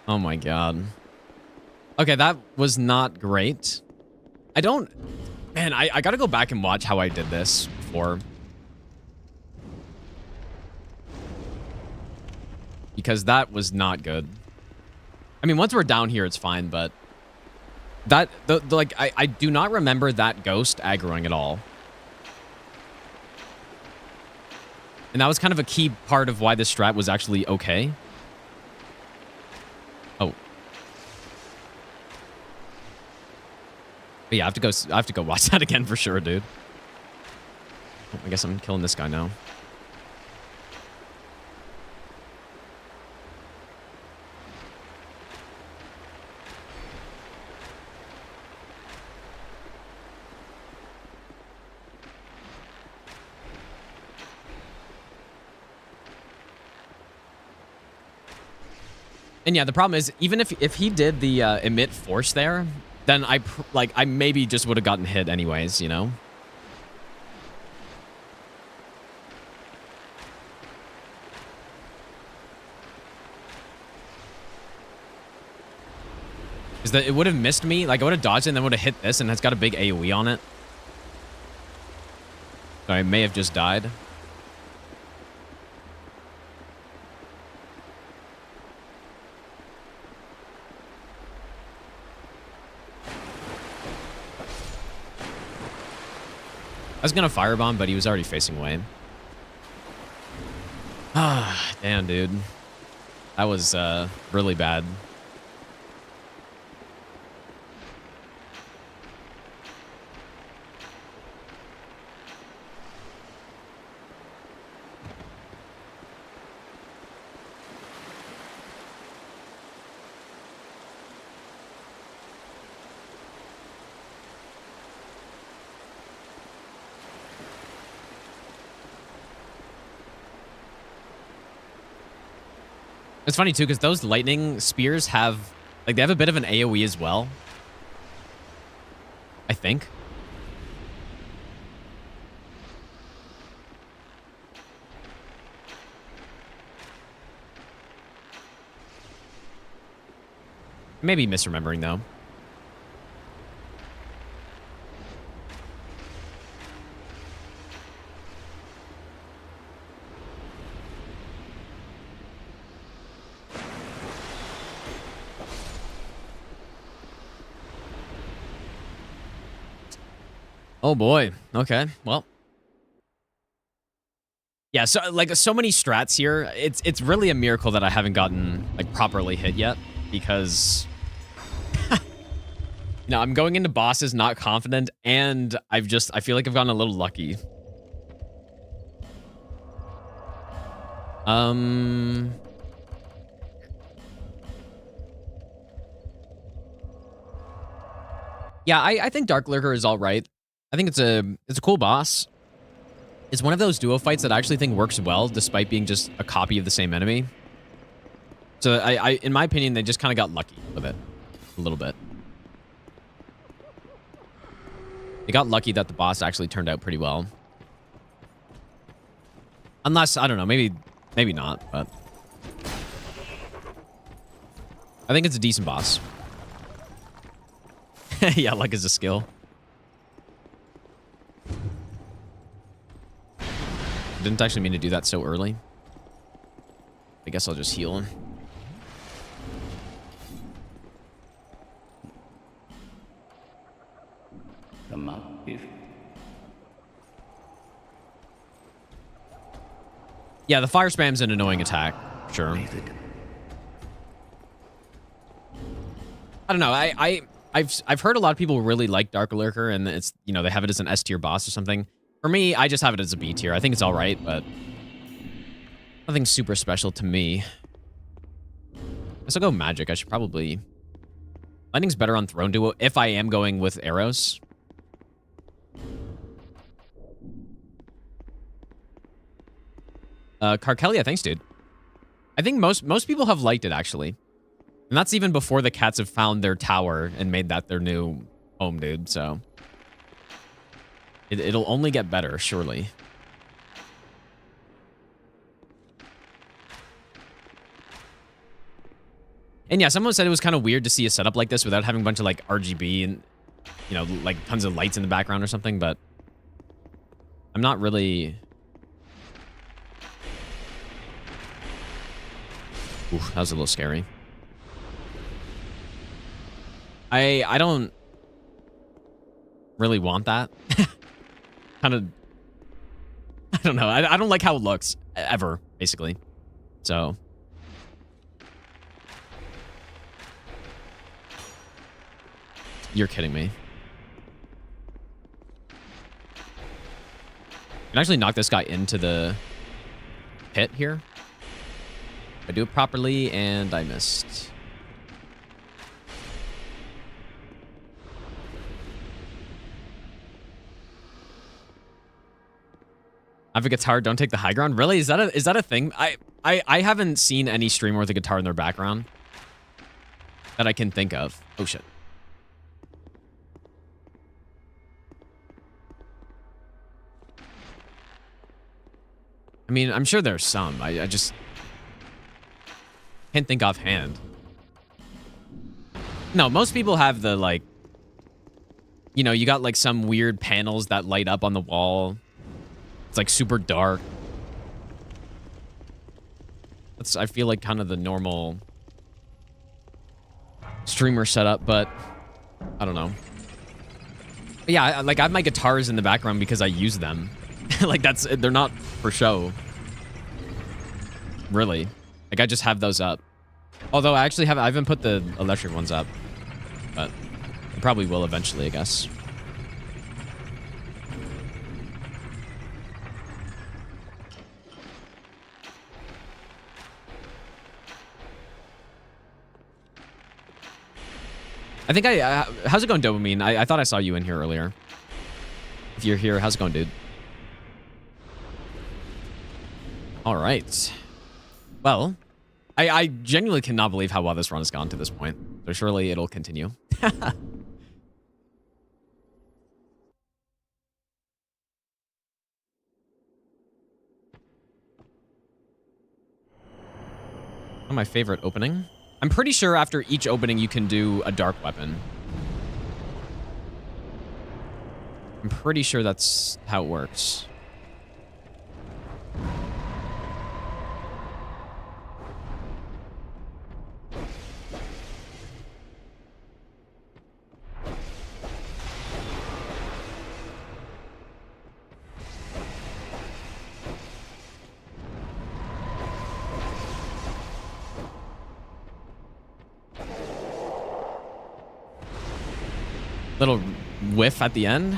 Oh my god. Okay, that was not great. Man, I gotta go back and watch how I did this before. Because that was not good. I mean, once we're down here, it's fine, but... I do not remember that ghost aggroing at all. And that was kind of a key part of why this strat was actually okay. Oh. But yeah, I have to go watch that again for sure, dude. Oh, I guess I'm killing this guy now. And yeah, the problem is, even if he did the emit force there, then I maybe just would have gotten hit anyways, you know? Is that it would have missed me? Like, I would have dodged it and then would have hit this, and it's got a big AoE on it. So I may have just died. I was gonna firebomb, but he was already facing away. Ah, damn, dude. That was really bad. It's funny too, because those lightning spears have, like, they have a bit of an AoE as well. I think. Maybe misremembering though. Oh boy. Okay. Well. Yeah, so like so many strats here. It's really a miracle that I haven't gotten like properly hit yet, because no, I'm going into bosses not confident, and I feel like I've gotten a little lucky. Yeah, I think Darklurker is all right. I think it's a cool boss. It's one of those duo fights that I actually think works well, despite being just a copy of the same enemy. So I in my opinion, they just kind of got lucky with it a little bit. They got lucky that the boss actually turned out pretty well. Unless, I don't know, maybe not, but I think it's a decent boss. Yeah, luck is a skill. Didn't actually mean to do that so early. I guess I'll just heal him. Come out if Yeah, the fire spam's an annoying attack. Sure. I don't know. I've heard a lot of people really like Darklurker, and it's, you know, they have it as an S tier boss or something. For me, I just have it as a B tier. I think it's all right, but nothing super special to me. I guess I'll go magic. I should probably... Lightning's better on Throne Duo if I am going with arrows. Carkelia, thanks, dude. I think most people have liked it, actually. And that's even before the cats have found their tower and made that their new home, dude, so... It'll only get better, surely. And yeah, someone said it was kind of weird to see a setup like this without having a bunch of, like, RGB and, you know, like, tons of lights in the background or something, but... I'm not really... Ooh, that was a little scary. I don't... really want that. Kind of, I don't know. I don't like how it looks ever, basically. So. You're kidding me. I can actually knock this guy into the pit here. I do it properly, and I missed. I have a guitar, don't take the high ground. Really? Is that a thing? I haven't seen any streamer with a guitar in their background that I can think of. Oh shit. I mean, I'm sure there's some. I just can't think offhand. No, most people have the, like, you know, you got, like, some weird panels that light up on the wall. It's, like, super dark. That's, I feel like, kind of the normal streamer setup, but I don't know. But yeah, like, I have my guitars in the background because I use them. Like, they're not for show. Really. Like, I just have those up. Although I haven't put the electric ones up. But I probably will eventually, I guess. I think how's it going, Dopamine? I thought I saw you in here earlier. If you're here, how's it going, dude? All right. Well, I genuinely cannot believe how well this run has gone to this point. So surely it'll continue. How my favorite opening? I'm pretty sure after each opening you can do a dark weapon. I'm pretty sure that's how it works. Little whiff at the end.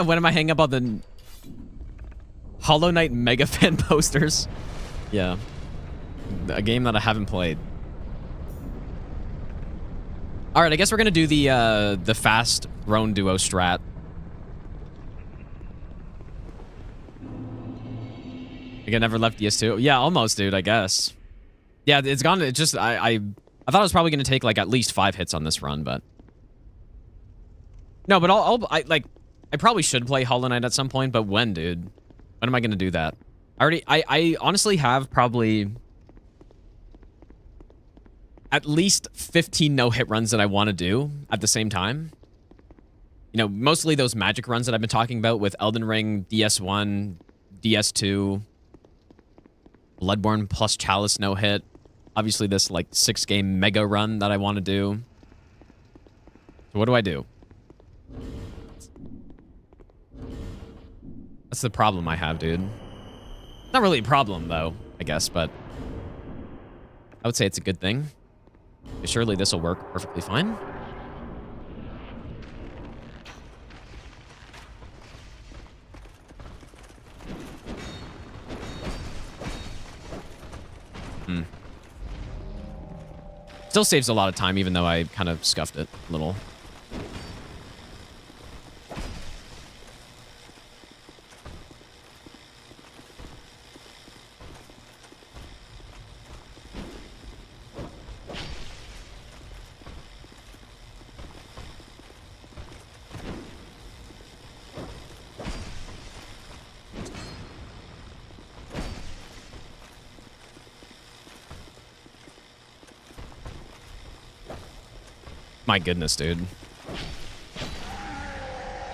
When am I hanging up on the Hollow Knight Mega Fan posters? Yeah. A game that I haven't played. Alright, I guess we're gonna do the fast Roan duo strat. Again, never left DS2. Yeah, almost, dude, I guess. Yeah, it's gone. It just I thought I was probably gonna take like at least 5 hits on this run, but no, but I probably should play Hollow Knight at some point, but when, dude? When am I gonna do that? I honestly have probably at least 15 no-hit runs that I want to do at the same time. You know, mostly those magic runs that I've been talking about with Elden Ring, DS1, DS2, Bloodborne plus Chalice no-hit. Obviously this, like, 6-game mega run that I want to do. So what do? That's the problem I have, dude. Not really a problem, though, I guess, but I would say it's a good thing. Surely this will work perfectly fine. Still saves a lot of time, even though I kind of scuffed it a little. My goodness, dude.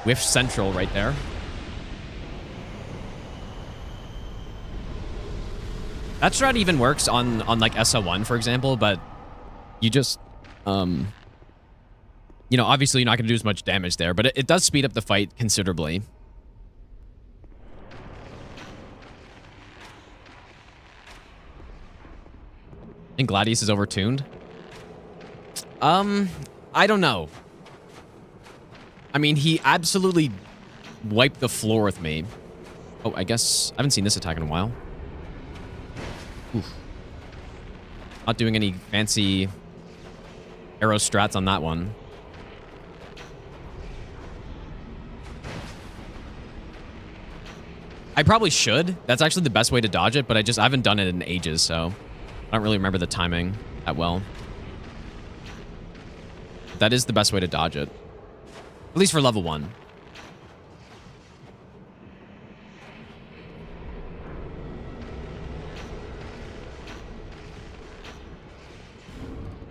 Whiff Central right there. That strat even works on like SO1, for example, but you just, you know, obviously you're not going to do as much damage there, but it does speed up the fight considerably. And Gladius is overtuned. I don't know. I mean, he absolutely wiped the floor with me. Oh, I guess I haven't seen this attack in a while. Oof. Not doing any fancy arrow strats on that one. I probably should. That's actually the best way to dodge it, but I haven't done it in ages, so I don't really remember the timing that well. That is the best way to dodge it. At least for level 1.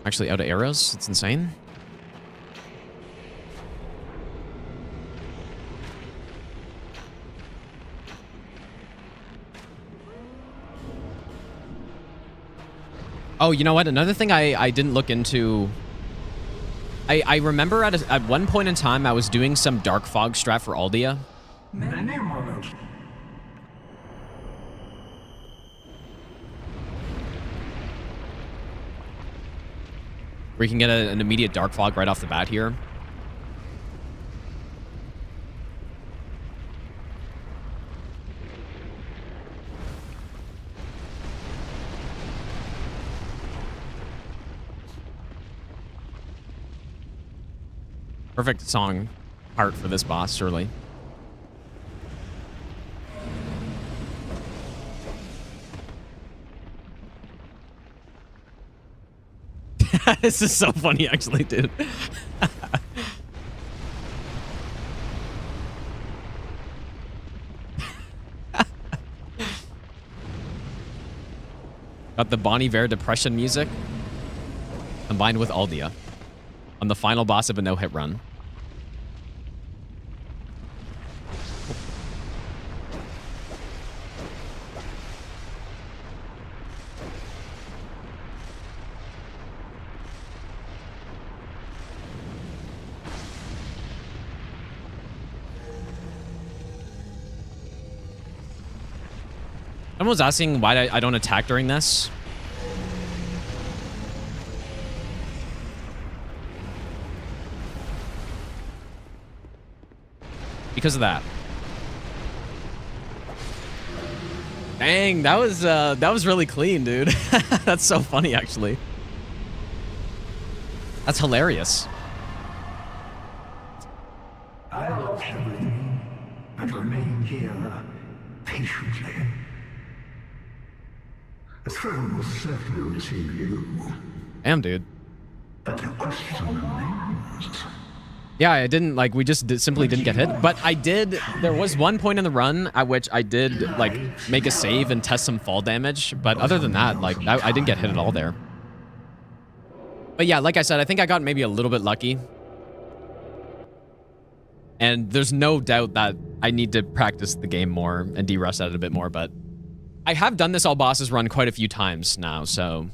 Actually out of arrows? It's insane. Oh, you know what? Another thing I didn't look into... I remember at one point in time I was doing some Dark Fog strat for Aldia. Where you can get an immediate Dark Fog right off the bat here. Perfect song part for this boss, surely. This is so funny, actually, dude. Got the Bon Iver depression music combined with Aldia on the final boss of a no-hit run. Someone was asking why I don't attack during this. Because of that. Dang, that was really clean, dude. That's so funny, actually. That's hilarious. I lost everything and remain here patiently. The throne will certainly receive you. Damn, dude. But the question remains. Yeah, I didn't, like, we just simply didn't get hit. But I did, there was one point in the run at which I did, like, make a save and test some fall damage. But other than that, like, I didn't get hit at all there. But yeah, like I said, I think I got maybe a little bit lucky. And there's no doubt that I need to practice the game more and derust at it a bit more, but I have done this all bosses run quite a few times now, so...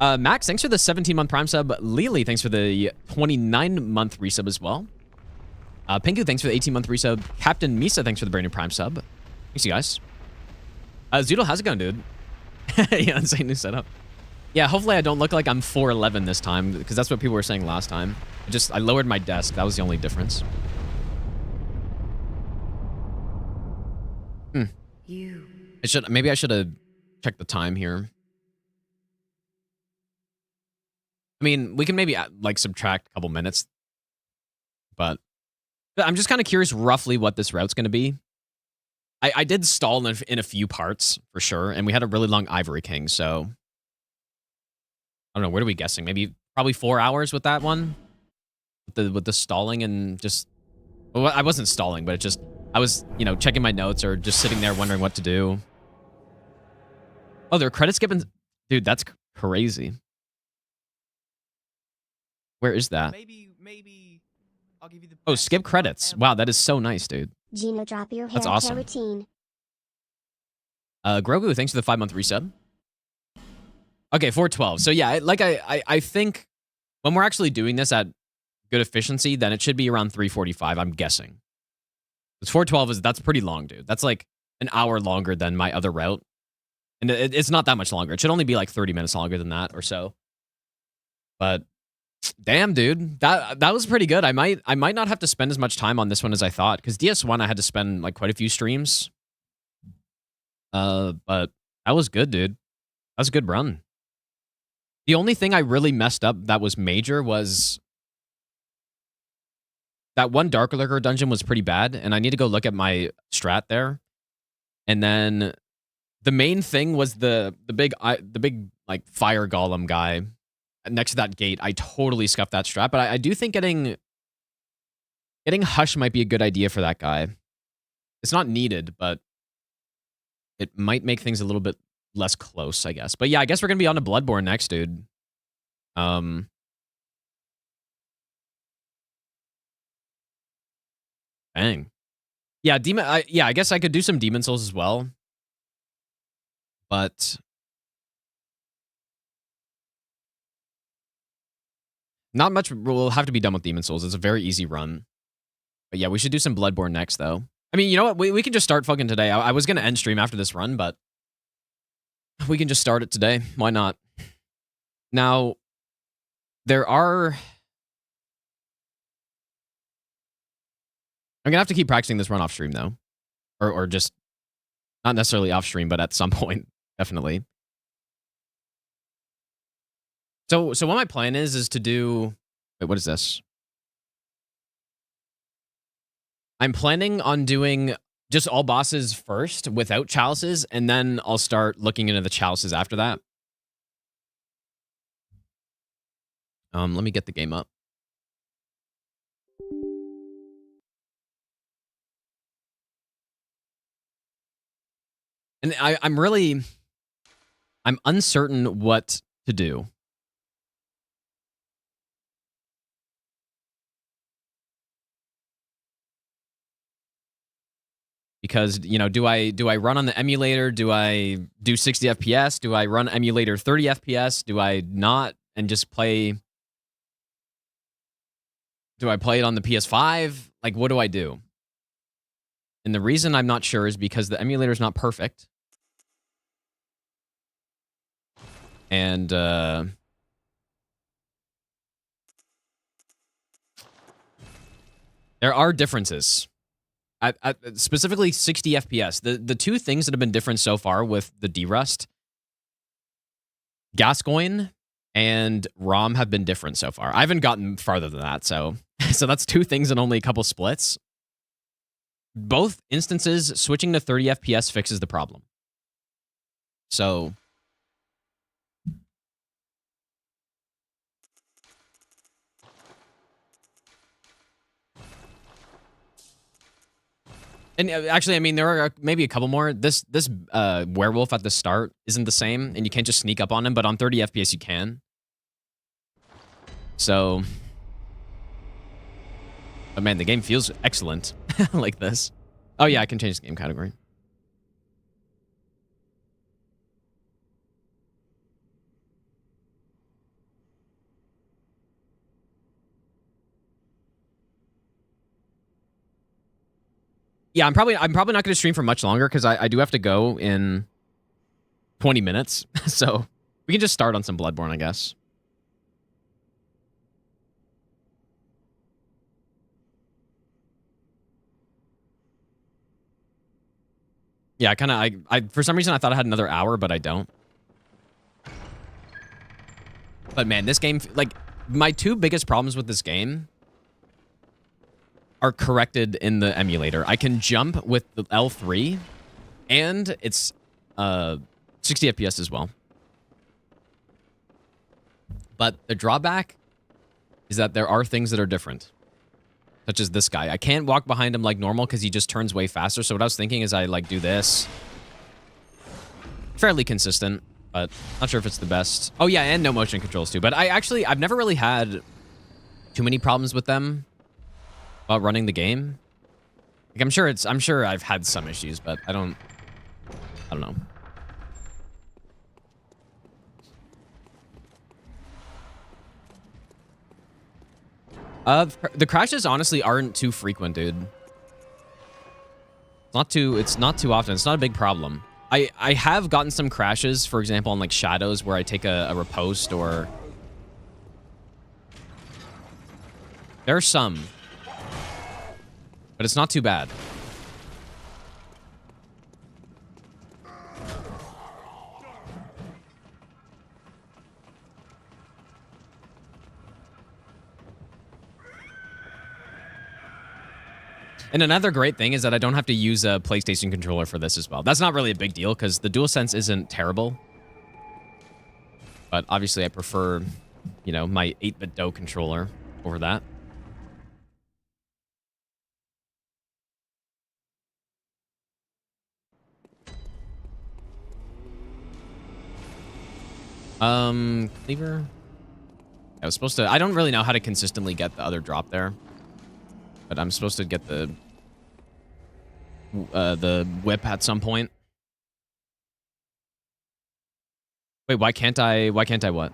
Max, thanks for the 17-month Prime sub. Lily, thanks for the 29-month resub as well. Pinku, thanks for the 18-month resub. Captain Misa, thanks for the brand new Prime sub. Thanks, you guys. Zoodle, how's it going, dude? Yeah, insane new setup. Yeah, hopefully I don't look like I'm 4'11 this time, because that's what people were saying last time. I lowered my desk. That was the only difference. Maybe I should have checked the time here. I mean, we can maybe like subtract a couple minutes, but I'm just kind of curious roughly what this route's going to be. I did stall in a few parts for sure, and we had a really long Ivory King, so I don't know. What are we guessing? Maybe probably 4 hours with that one, with the stalling and just. Well, I wasn't stalling, but I was checking my notes or just sitting there wondering what to do. Oh, there are credit skipping, dude. That's crazy. Where is that? Maybe I'll give you the. Oh, skip credits. Wow, that is so nice, dude. Gino, drop your hair That's awesome. routine. Grogu, thanks for the 5-month resub. Okay, 412. So yeah, like I think when we're actually doing this at good efficiency, then it should be around 345. I'm guessing. Because 412 that's pretty long, dude. That's like an hour longer than my other route, and it's not that much longer. It should only be like 30 minutes longer than that or so. But Damn, dude. That was pretty good. I might not have to spend as much time on this one as I thought, because DS1 I had to spend like quite a few streams. But that was good, dude. That was a good run. The only thing I really messed up that was major was that one Darklurker dungeon was pretty bad, and I need to go look at my strat there. And then the main thing was the big like fire golem guy next to that gate. I totally scuffed that strat, but I do think getting Hush might be a good idea for that guy. It's not needed, but it might make things a little bit less close, I guess. But yeah, I guess we're gonna be on to Bloodborne next, dude. Bang. Yeah, I guess I could do some Demon Souls as well. But not much will have to be done with Demon Souls. It's a very easy run. But yeah, we should do some Bloodborne next, though. I mean, you know what? We can just start fucking today. I was going to end stream after this run, but we can just start it today. Why not? Now, there are... I'm going to have to keep practicing this run off stream, though. Or just... Not necessarily off stream, but at some point, definitely. So what my plan is to do... Wait, what is this? I'm planning on doing just all bosses first without chalices, and then I'll start looking into the chalices after that. Let me get the game up. And I'm uncertain what to do. Because, you know, do I run on the emulator? Do I do 60 FPS? Do I run emulator 30 FPS? Do I not and just play? Do I play it on the PS5? Like, what do I do? And the reason I'm not sure is because the emulator is not perfect. And there are differences. At specifically 60 FPS. The two things that have been different so far with the Derust, Gascoigne and ROM have been different so far. I haven't gotten farther than that, so that's two things in only a couple splits. Both instances, switching to 30 FPS fixes the problem. So... And actually, I mean, there are maybe a couple more. This werewolf at the start isn't the same, and you can't just sneak up on him, but on 30 FPS you can. So... But man, the game feels excellent like this. Oh yeah, I can change the game category. Yeah, I'm probably not going to stream for much longer because I do have to go in 20 minutes. So we can just start on some Bloodborne, I guess. Yeah, I for some reason I thought I had another hour, but I don't. But man, this game, like, my two biggest problems with this game are corrected in the emulator. I can jump with the L3, and it's 60 FPS as well. But the drawback is that there are things that are different, such as this guy. I can't walk behind him like normal because he just turns way faster. So what I was thinking is I like do this. Fairly consistent, but not sure if it's the best. Oh yeah, and no motion controls too. But I've never really had too many problems with them while running the game. Like I'm sure I've had some issues, but I don't know. The crashes honestly aren't too frequent, dude. It's not too often. It's not a big problem. I have gotten some crashes, for example, on like Shadows where I take a riposte or There are some. But it's not too bad. And another great thing is that I don't have to use a PlayStation controller for this as well. That's not really a big deal because the DualSense isn't terrible. But obviously I prefer, you know, my 8-bit DOE controller over that. Cleaver? I was supposed to... I don't really know how to consistently get the other drop there. But I'm supposed to get the whip at some point. Wait, why can't I what?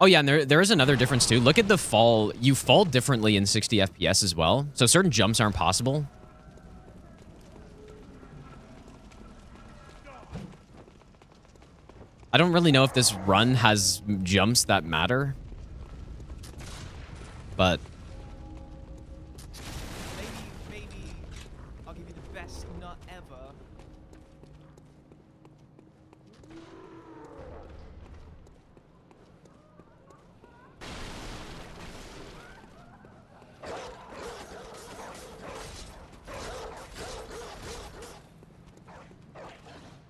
Oh yeah, and there is another difference too. Look at the fall. You fall differently in 60 FPS as well. So certain jumps aren't possible. I don't really know if this run has jumps that matter. But Maybe I'll give you the best nut ever.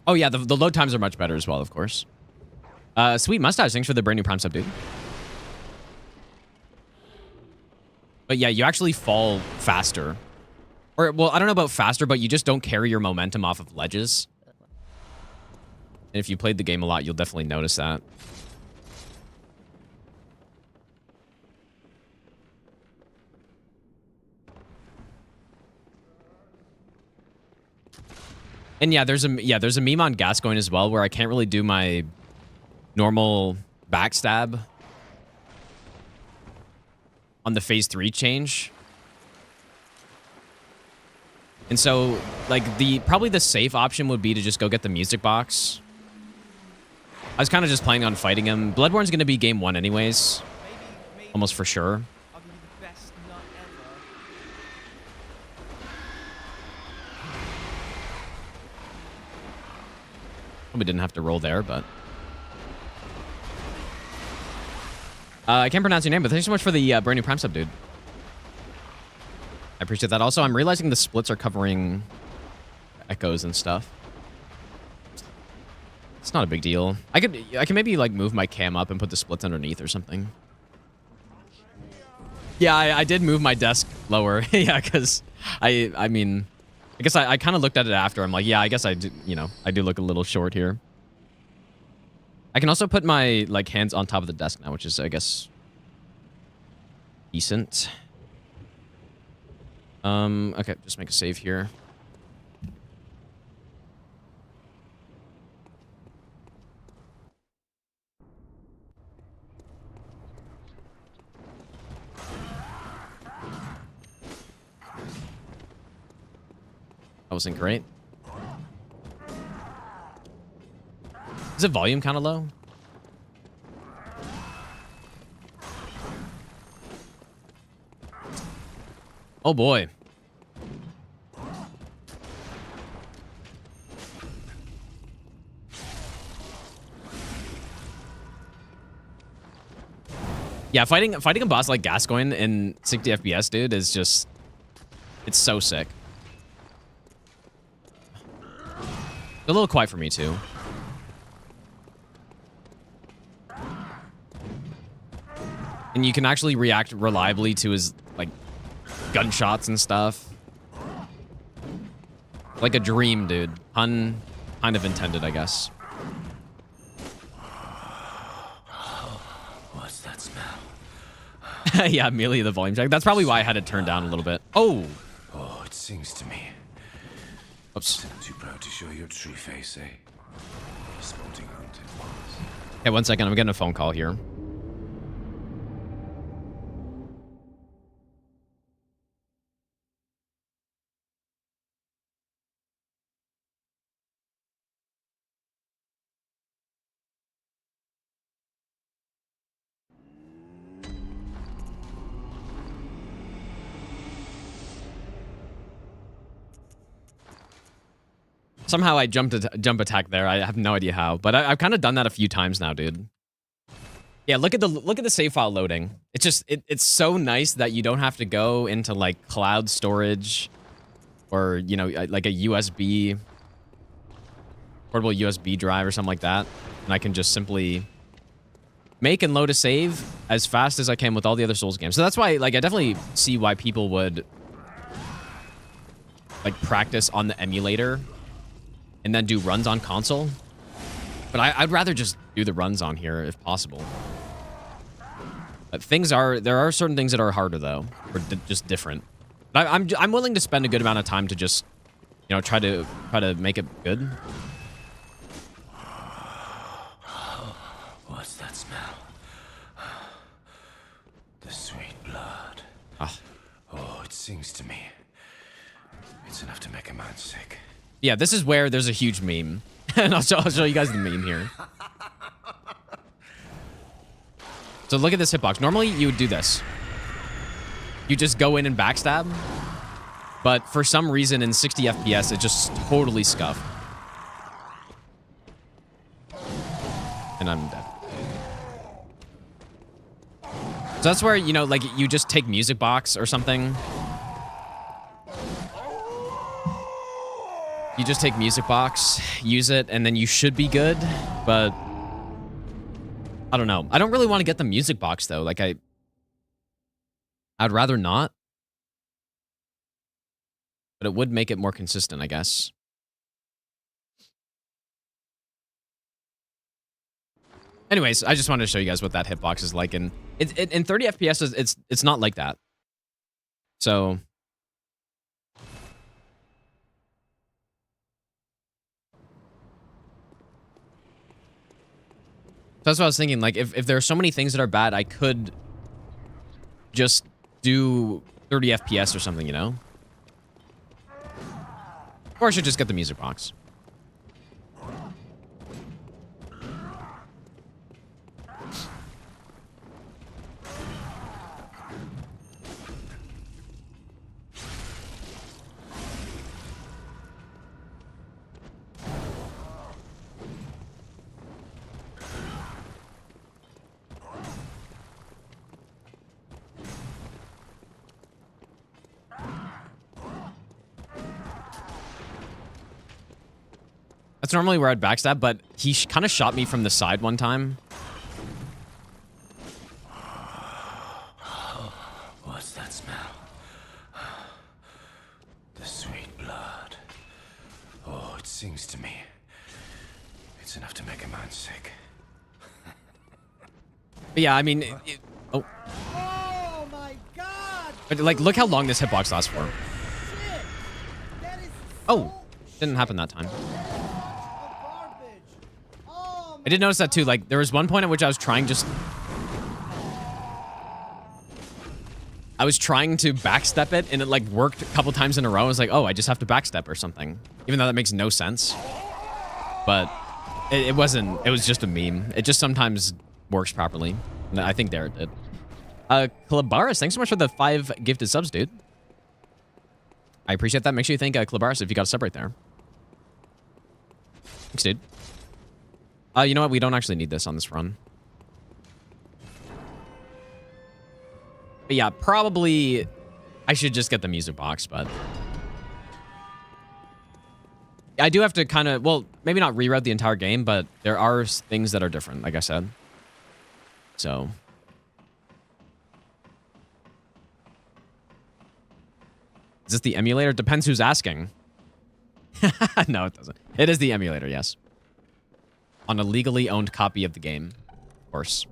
oh yeah, the load times are much better as well, of course. Sweet mustache, thanks for the brand new Prime sub, dude. But yeah, you actually fall faster. Or, well, I don't know about faster, but you just don't carry your momentum off of ledges. And if you played the game a lot, you'll definitely notice that. And yeah, there's a meme on Gascoigne as well where I can't really do my normal backstab on the phase 3 change. And so, like, probably the safe option would be to just go get the music box. I was kind of just planning on fighting him. Bloodborne's going to be game 1 anyways. Maybe Almost for sure. I'll give you the best nut ever. Probably didn't have to roll there, but... I can't pronounce your name, but thanks so much for the brand new Prime sub, dude. I appreciate that. Also, I'm realizing the splits are covering echoes and stuff. It's not a big deal. I can maybe like move my cam up and put the splits underneath or something. Yeah, I did move my desk lower. Yeah, because I mean, I guess I kind of looked at it after. I'm like, yeah, I guess I do, you know, I do look a little short here. I can also put my like hands on top of the desk now, which is, I guess, decent. Okay, just make a save here. That wasn't great. Is the volume kind of low? Oh boy. Yeah, fighting a boss like Gascoigne in 60 FPS, dude, is just... It's so sick. A little quiet for me, too. And you can actually react reliably to his, like, gunshots and stuff. Like a dream, dude. Pun kind of intended, I guess. What's that smell? Yeah, merely the volume check. That's probably why I had it turned down a little bit. Oh! Oh, it sings to me. Oops. Too proud to show your true face, eh? Sporting hunting. Hey, 1 second. I'm getting a phone call here. Somehow I jump attack there. I have no idea how, but I've kind of done that a few times now, dude. Yeah, look at the save file loading. It's just it's so nice that you don't have to go into like cloud storage or, you know, like a USB portable USB drive or something like that, and I can just simply make and load a save as fast as I can with all the other Souls games. So that's why, like, I definitely see why people would like practice on the emulator and then do runs on console. But I'd rather just do the runs on here if possible. But there are certain things that are harder though, or just different. But I'm willing to spend a good amount of time to just, you know, try to make it good. What's that smell? The sweet blood. Ah. Oh, it sings to me. It's enough to make a man sick. Yeah, this is where there's a huge meme. And I'll show you guys the meme here. So look at this hitbox. Normally, you would do this. You just go in and backstab. But for some reason, in 60 FPS, it just totally scuffed. And I'm dead. So that's where, you know, like, you just take music box or something. You just take music box, use it, and then you should be good. But I don't know. I don't really want to get the music box though. Like I'd rather not. But it would make it more consistent, I guess. Anyways, I just wanted to show you guys what that hitbox is like, and in 30 FPS, it's not like that. So that's what I was thinking. Like, if there are so many things that are bad, I could just do 30 FPS or something, you know? Or I should just get the music box. That's normally where I'd backstab, but he kind of shot me from the side one time. What's that smell? The sweet blood. Oh, it sings to me. It's enough to make a man sick. But yeah, I mean, oh. Oh my god! But like, look how long this hitbox lasts for. Shit! That is Oh, didn't happen that time. garbage. Oh I did notice that too. Like, there was one point at which I was trying to backstep it, and it like worked a couple times in a row. I was like, oh, I just have to backstep or something, even though that makes no sense. But it wasn't. It was just a meme. It just sometimes works properly. And I think there it did. Klabaris, thanks so much for the 5 gifted subs, dude. I appreciate that. Make sure you thank Klabaris if you got a sub right there. Thanks, dude. You know what? We don't actually need this on this run. But yeah, probably I should just get the music box, but I do have to kind of, well, maybe not reroute the entire game, but there are things that are different, like I said. So is this the emulator? Depends who's asking. No, it doesn't. It is the emulator, yes. On a legally owned copy of the game, of course,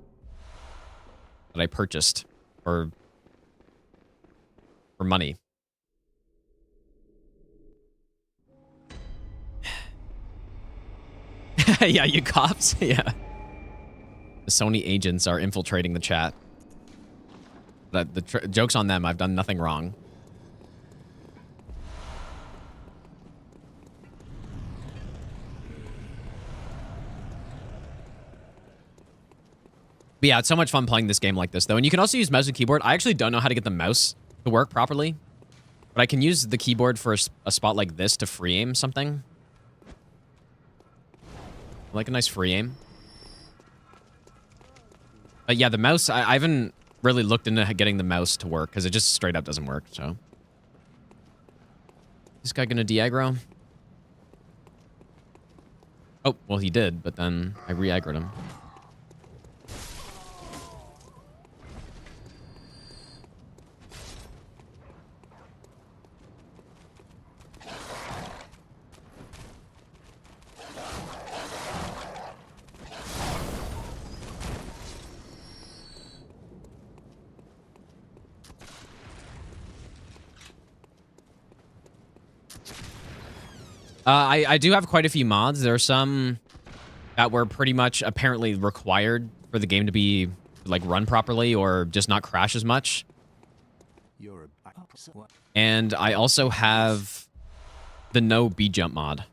that I purchased for money. Yeah, you cops. Yeah. The Sony agents are infiltrating the chat. The joke's on them. I've done nothing wrong. But yeah, it's so much fun playing this game like this, though. And you can also use mouse and keyboard. I actually don't know how to get the mouse to work properly. But I can use the keyboard for a spot like this to free aim something. I like a nice free aim. But yeah, the mouse, I haven't really looked into getting the mouse to work because it just straight up doesn't work, so. This guy gonna de-aggro? Oh, well he did, but then I re-aggroed him. I do have quite a few mods. There are some that were pretty much apparently required for the game to be like run properly or just not crash as much. And I also have the no B jump mod.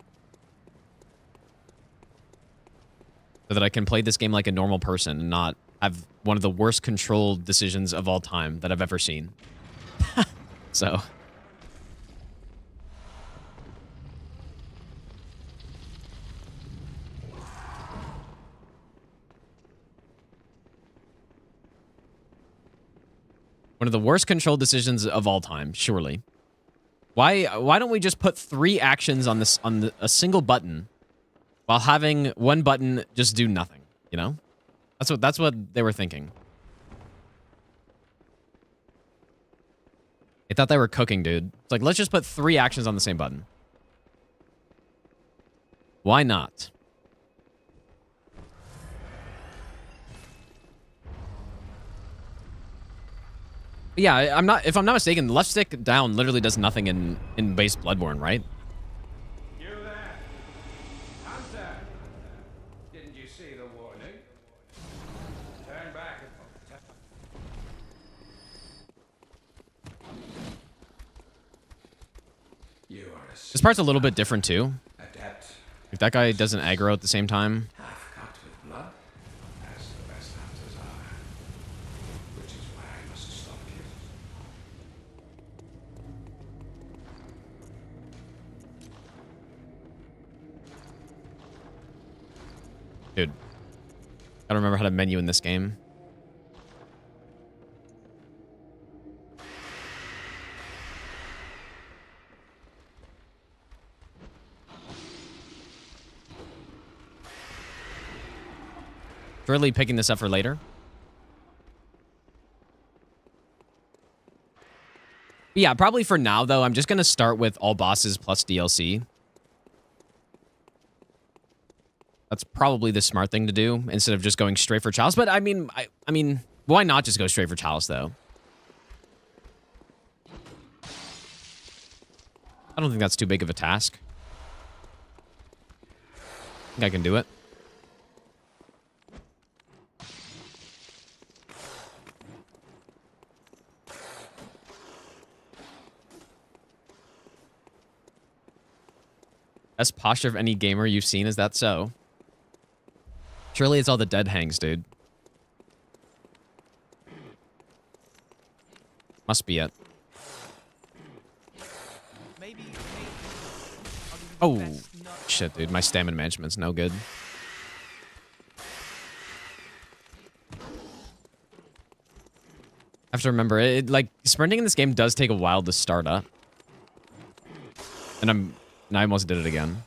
So that I can play this game like a normal person and not have one of the worst control decisions of all time that I've ever seen. So... one of the worst control decisions of all time, surely. Why don't we just put 3 actions on this a single button while having one button just do nothing, you know? That's what they were thinking. They thought they were cooking, dude. It's like, let's just put 3 actions on the same button. Why not? Yeah, if I'm not mistaken, left stick down literally does nothing in base Bloodborne, right? You there? Answer! Didn't you see the warning? Turn back. You are a This part's a little bit different too. adept. If that guy doesn't aggro at the same time. Half cut with blood, as the best hunters are. Which is why I must stop you. Dude. I don't remember how to menu in this game. Really picking this up for later. But yeah, probably for now, though, I'm just going to start with all bosses plus DLC. That's probably the smart thing to do instead of just going straight for Chalice. But I mean, I mean, why not just go straight for Chalice, though? I don't think that's too big of a task. I think I can do it. Best posture of any gamer you've seen, is that so? Surely it's all the dead hangs, dude. Must be it. Maybe Oh, shit, dude. My stamina management's no good. I have to remember, like, sprinting in this game does take a while to start up. And I almost did it again.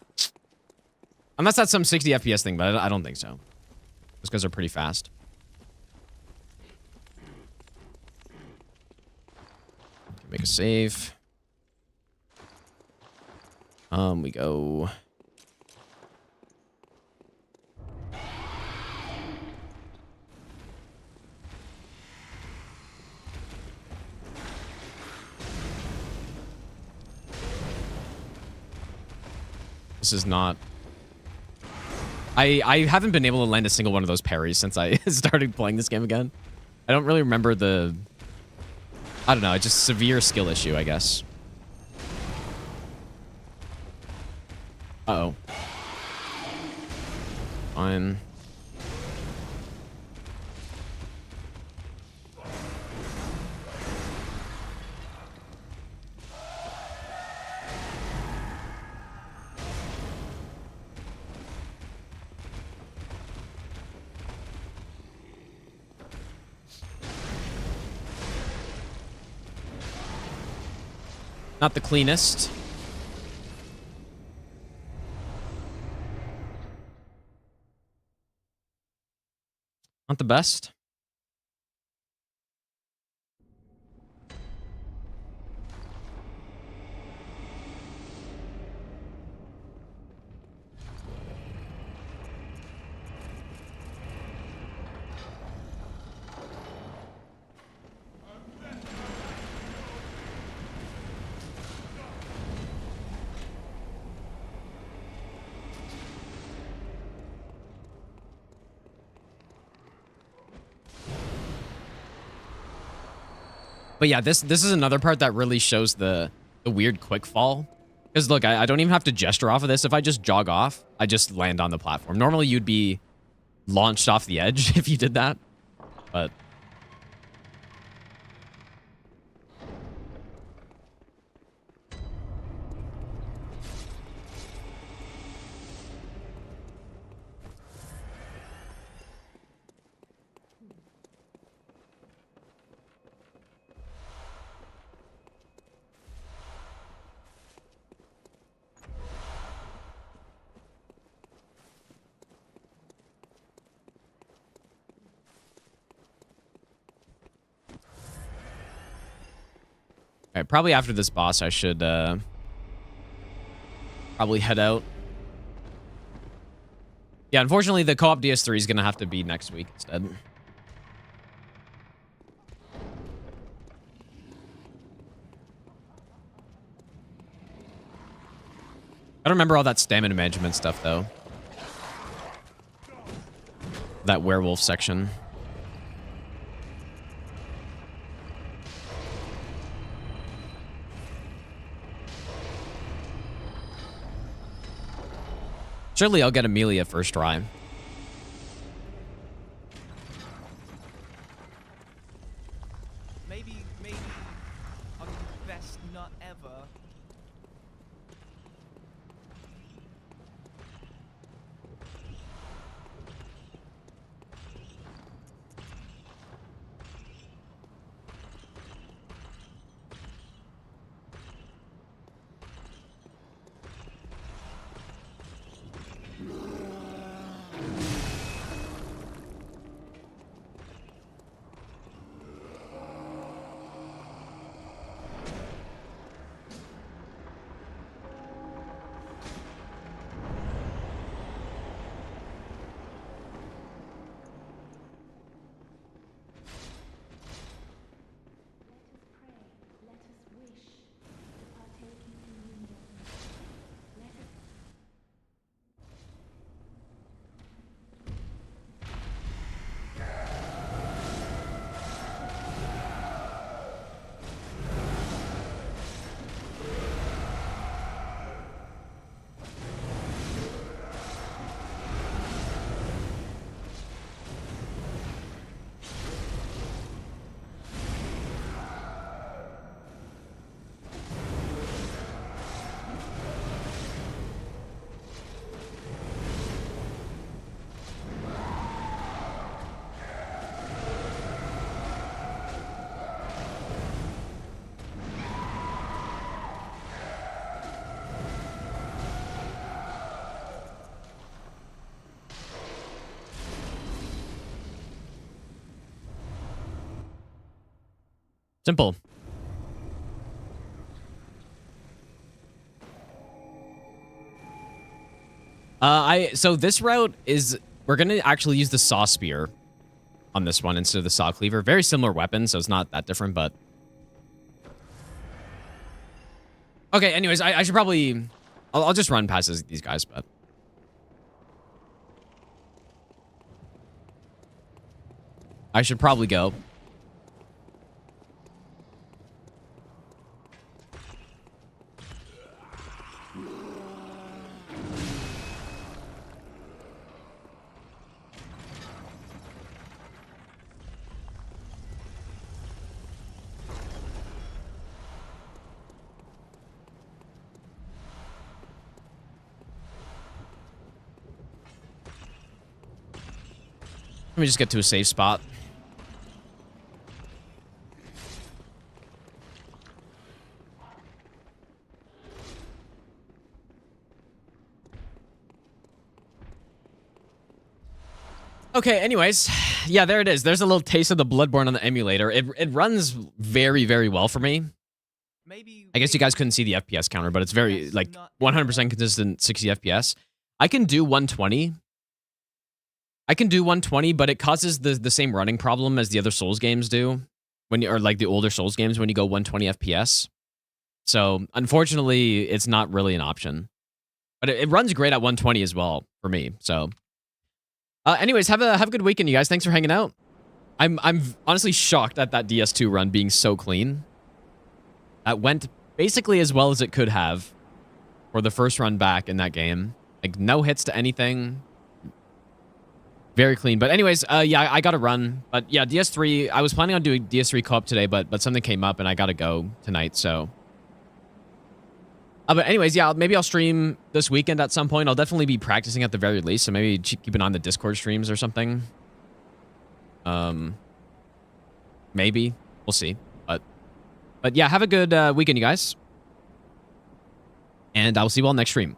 Unless that's some 60 FPS thing, but I don't think so. Those guys are pretty fast. Make a save. We go. This is not... I haven't been able to land a single one of those parries since I started playing this game again. I don't really remember the... I don't know, it's just severe skill issue, I guess. Uh-oh. Fine. Not the cleanest. Not the best. But yeah, this is another part that really shows the weird quick fall. Because look, I don't even have to gesture off of this. If I just jog off, I just land on the platform. Normally you'd be launched off the edge if you did that. But alright, probably after this boss, I should probably head out. Yeah, unfortunately, the co-op DS3 is going to have to be next week instead. I don't remember all that stamina management stuff, though. That werewolf section. Surely I'll get Amelia first try. Maybe I'm the best nut ever. Simple. So this route is, we're gonna actually use the saw spear on this one instead of the saw cleaver. Very similar weapon, so it's not that different, but okay. Anyways, I should probably, I'll just run past these guys, but I should probably go. Let me just get to a safe spot. Okay, anyways, yeah, there it is. There's a little taste of the Bloodborne on the emulator. It runs very, very well for me. Maybe I guess you guys couldn't see the FPS counter, but it's very, like, 100% consistent 60 FPS. I can do 120. I can do 120, but it causes the same running problem as the other Souls games do, when you, or like the older Souls games when you go 120 FPS. So, unfortunately, it's not really an option. But it runs great at 120 as well for me, so... anyways, have a good weekend, you guys. Thanks for hanging out. I'm honestly shocked at that DS2 run being so clean. That went basically as well as it could have for the first run back in that game. Like, no hits to anything. Very clean. But anyways, yeah, I gotta run. But yeah, DS3, I was planning on doing DS3 co-op today, but something came up and I gotta go tonight, so... but anyways, yeah, maybe I'll stream this weekend at some point. I'll definitely be practicing at the very least, so maybe keep an eye on the Discord streams or something. Maybe. We'll see. But yeah, have a good weekend, you guys. And I will see you all next stream.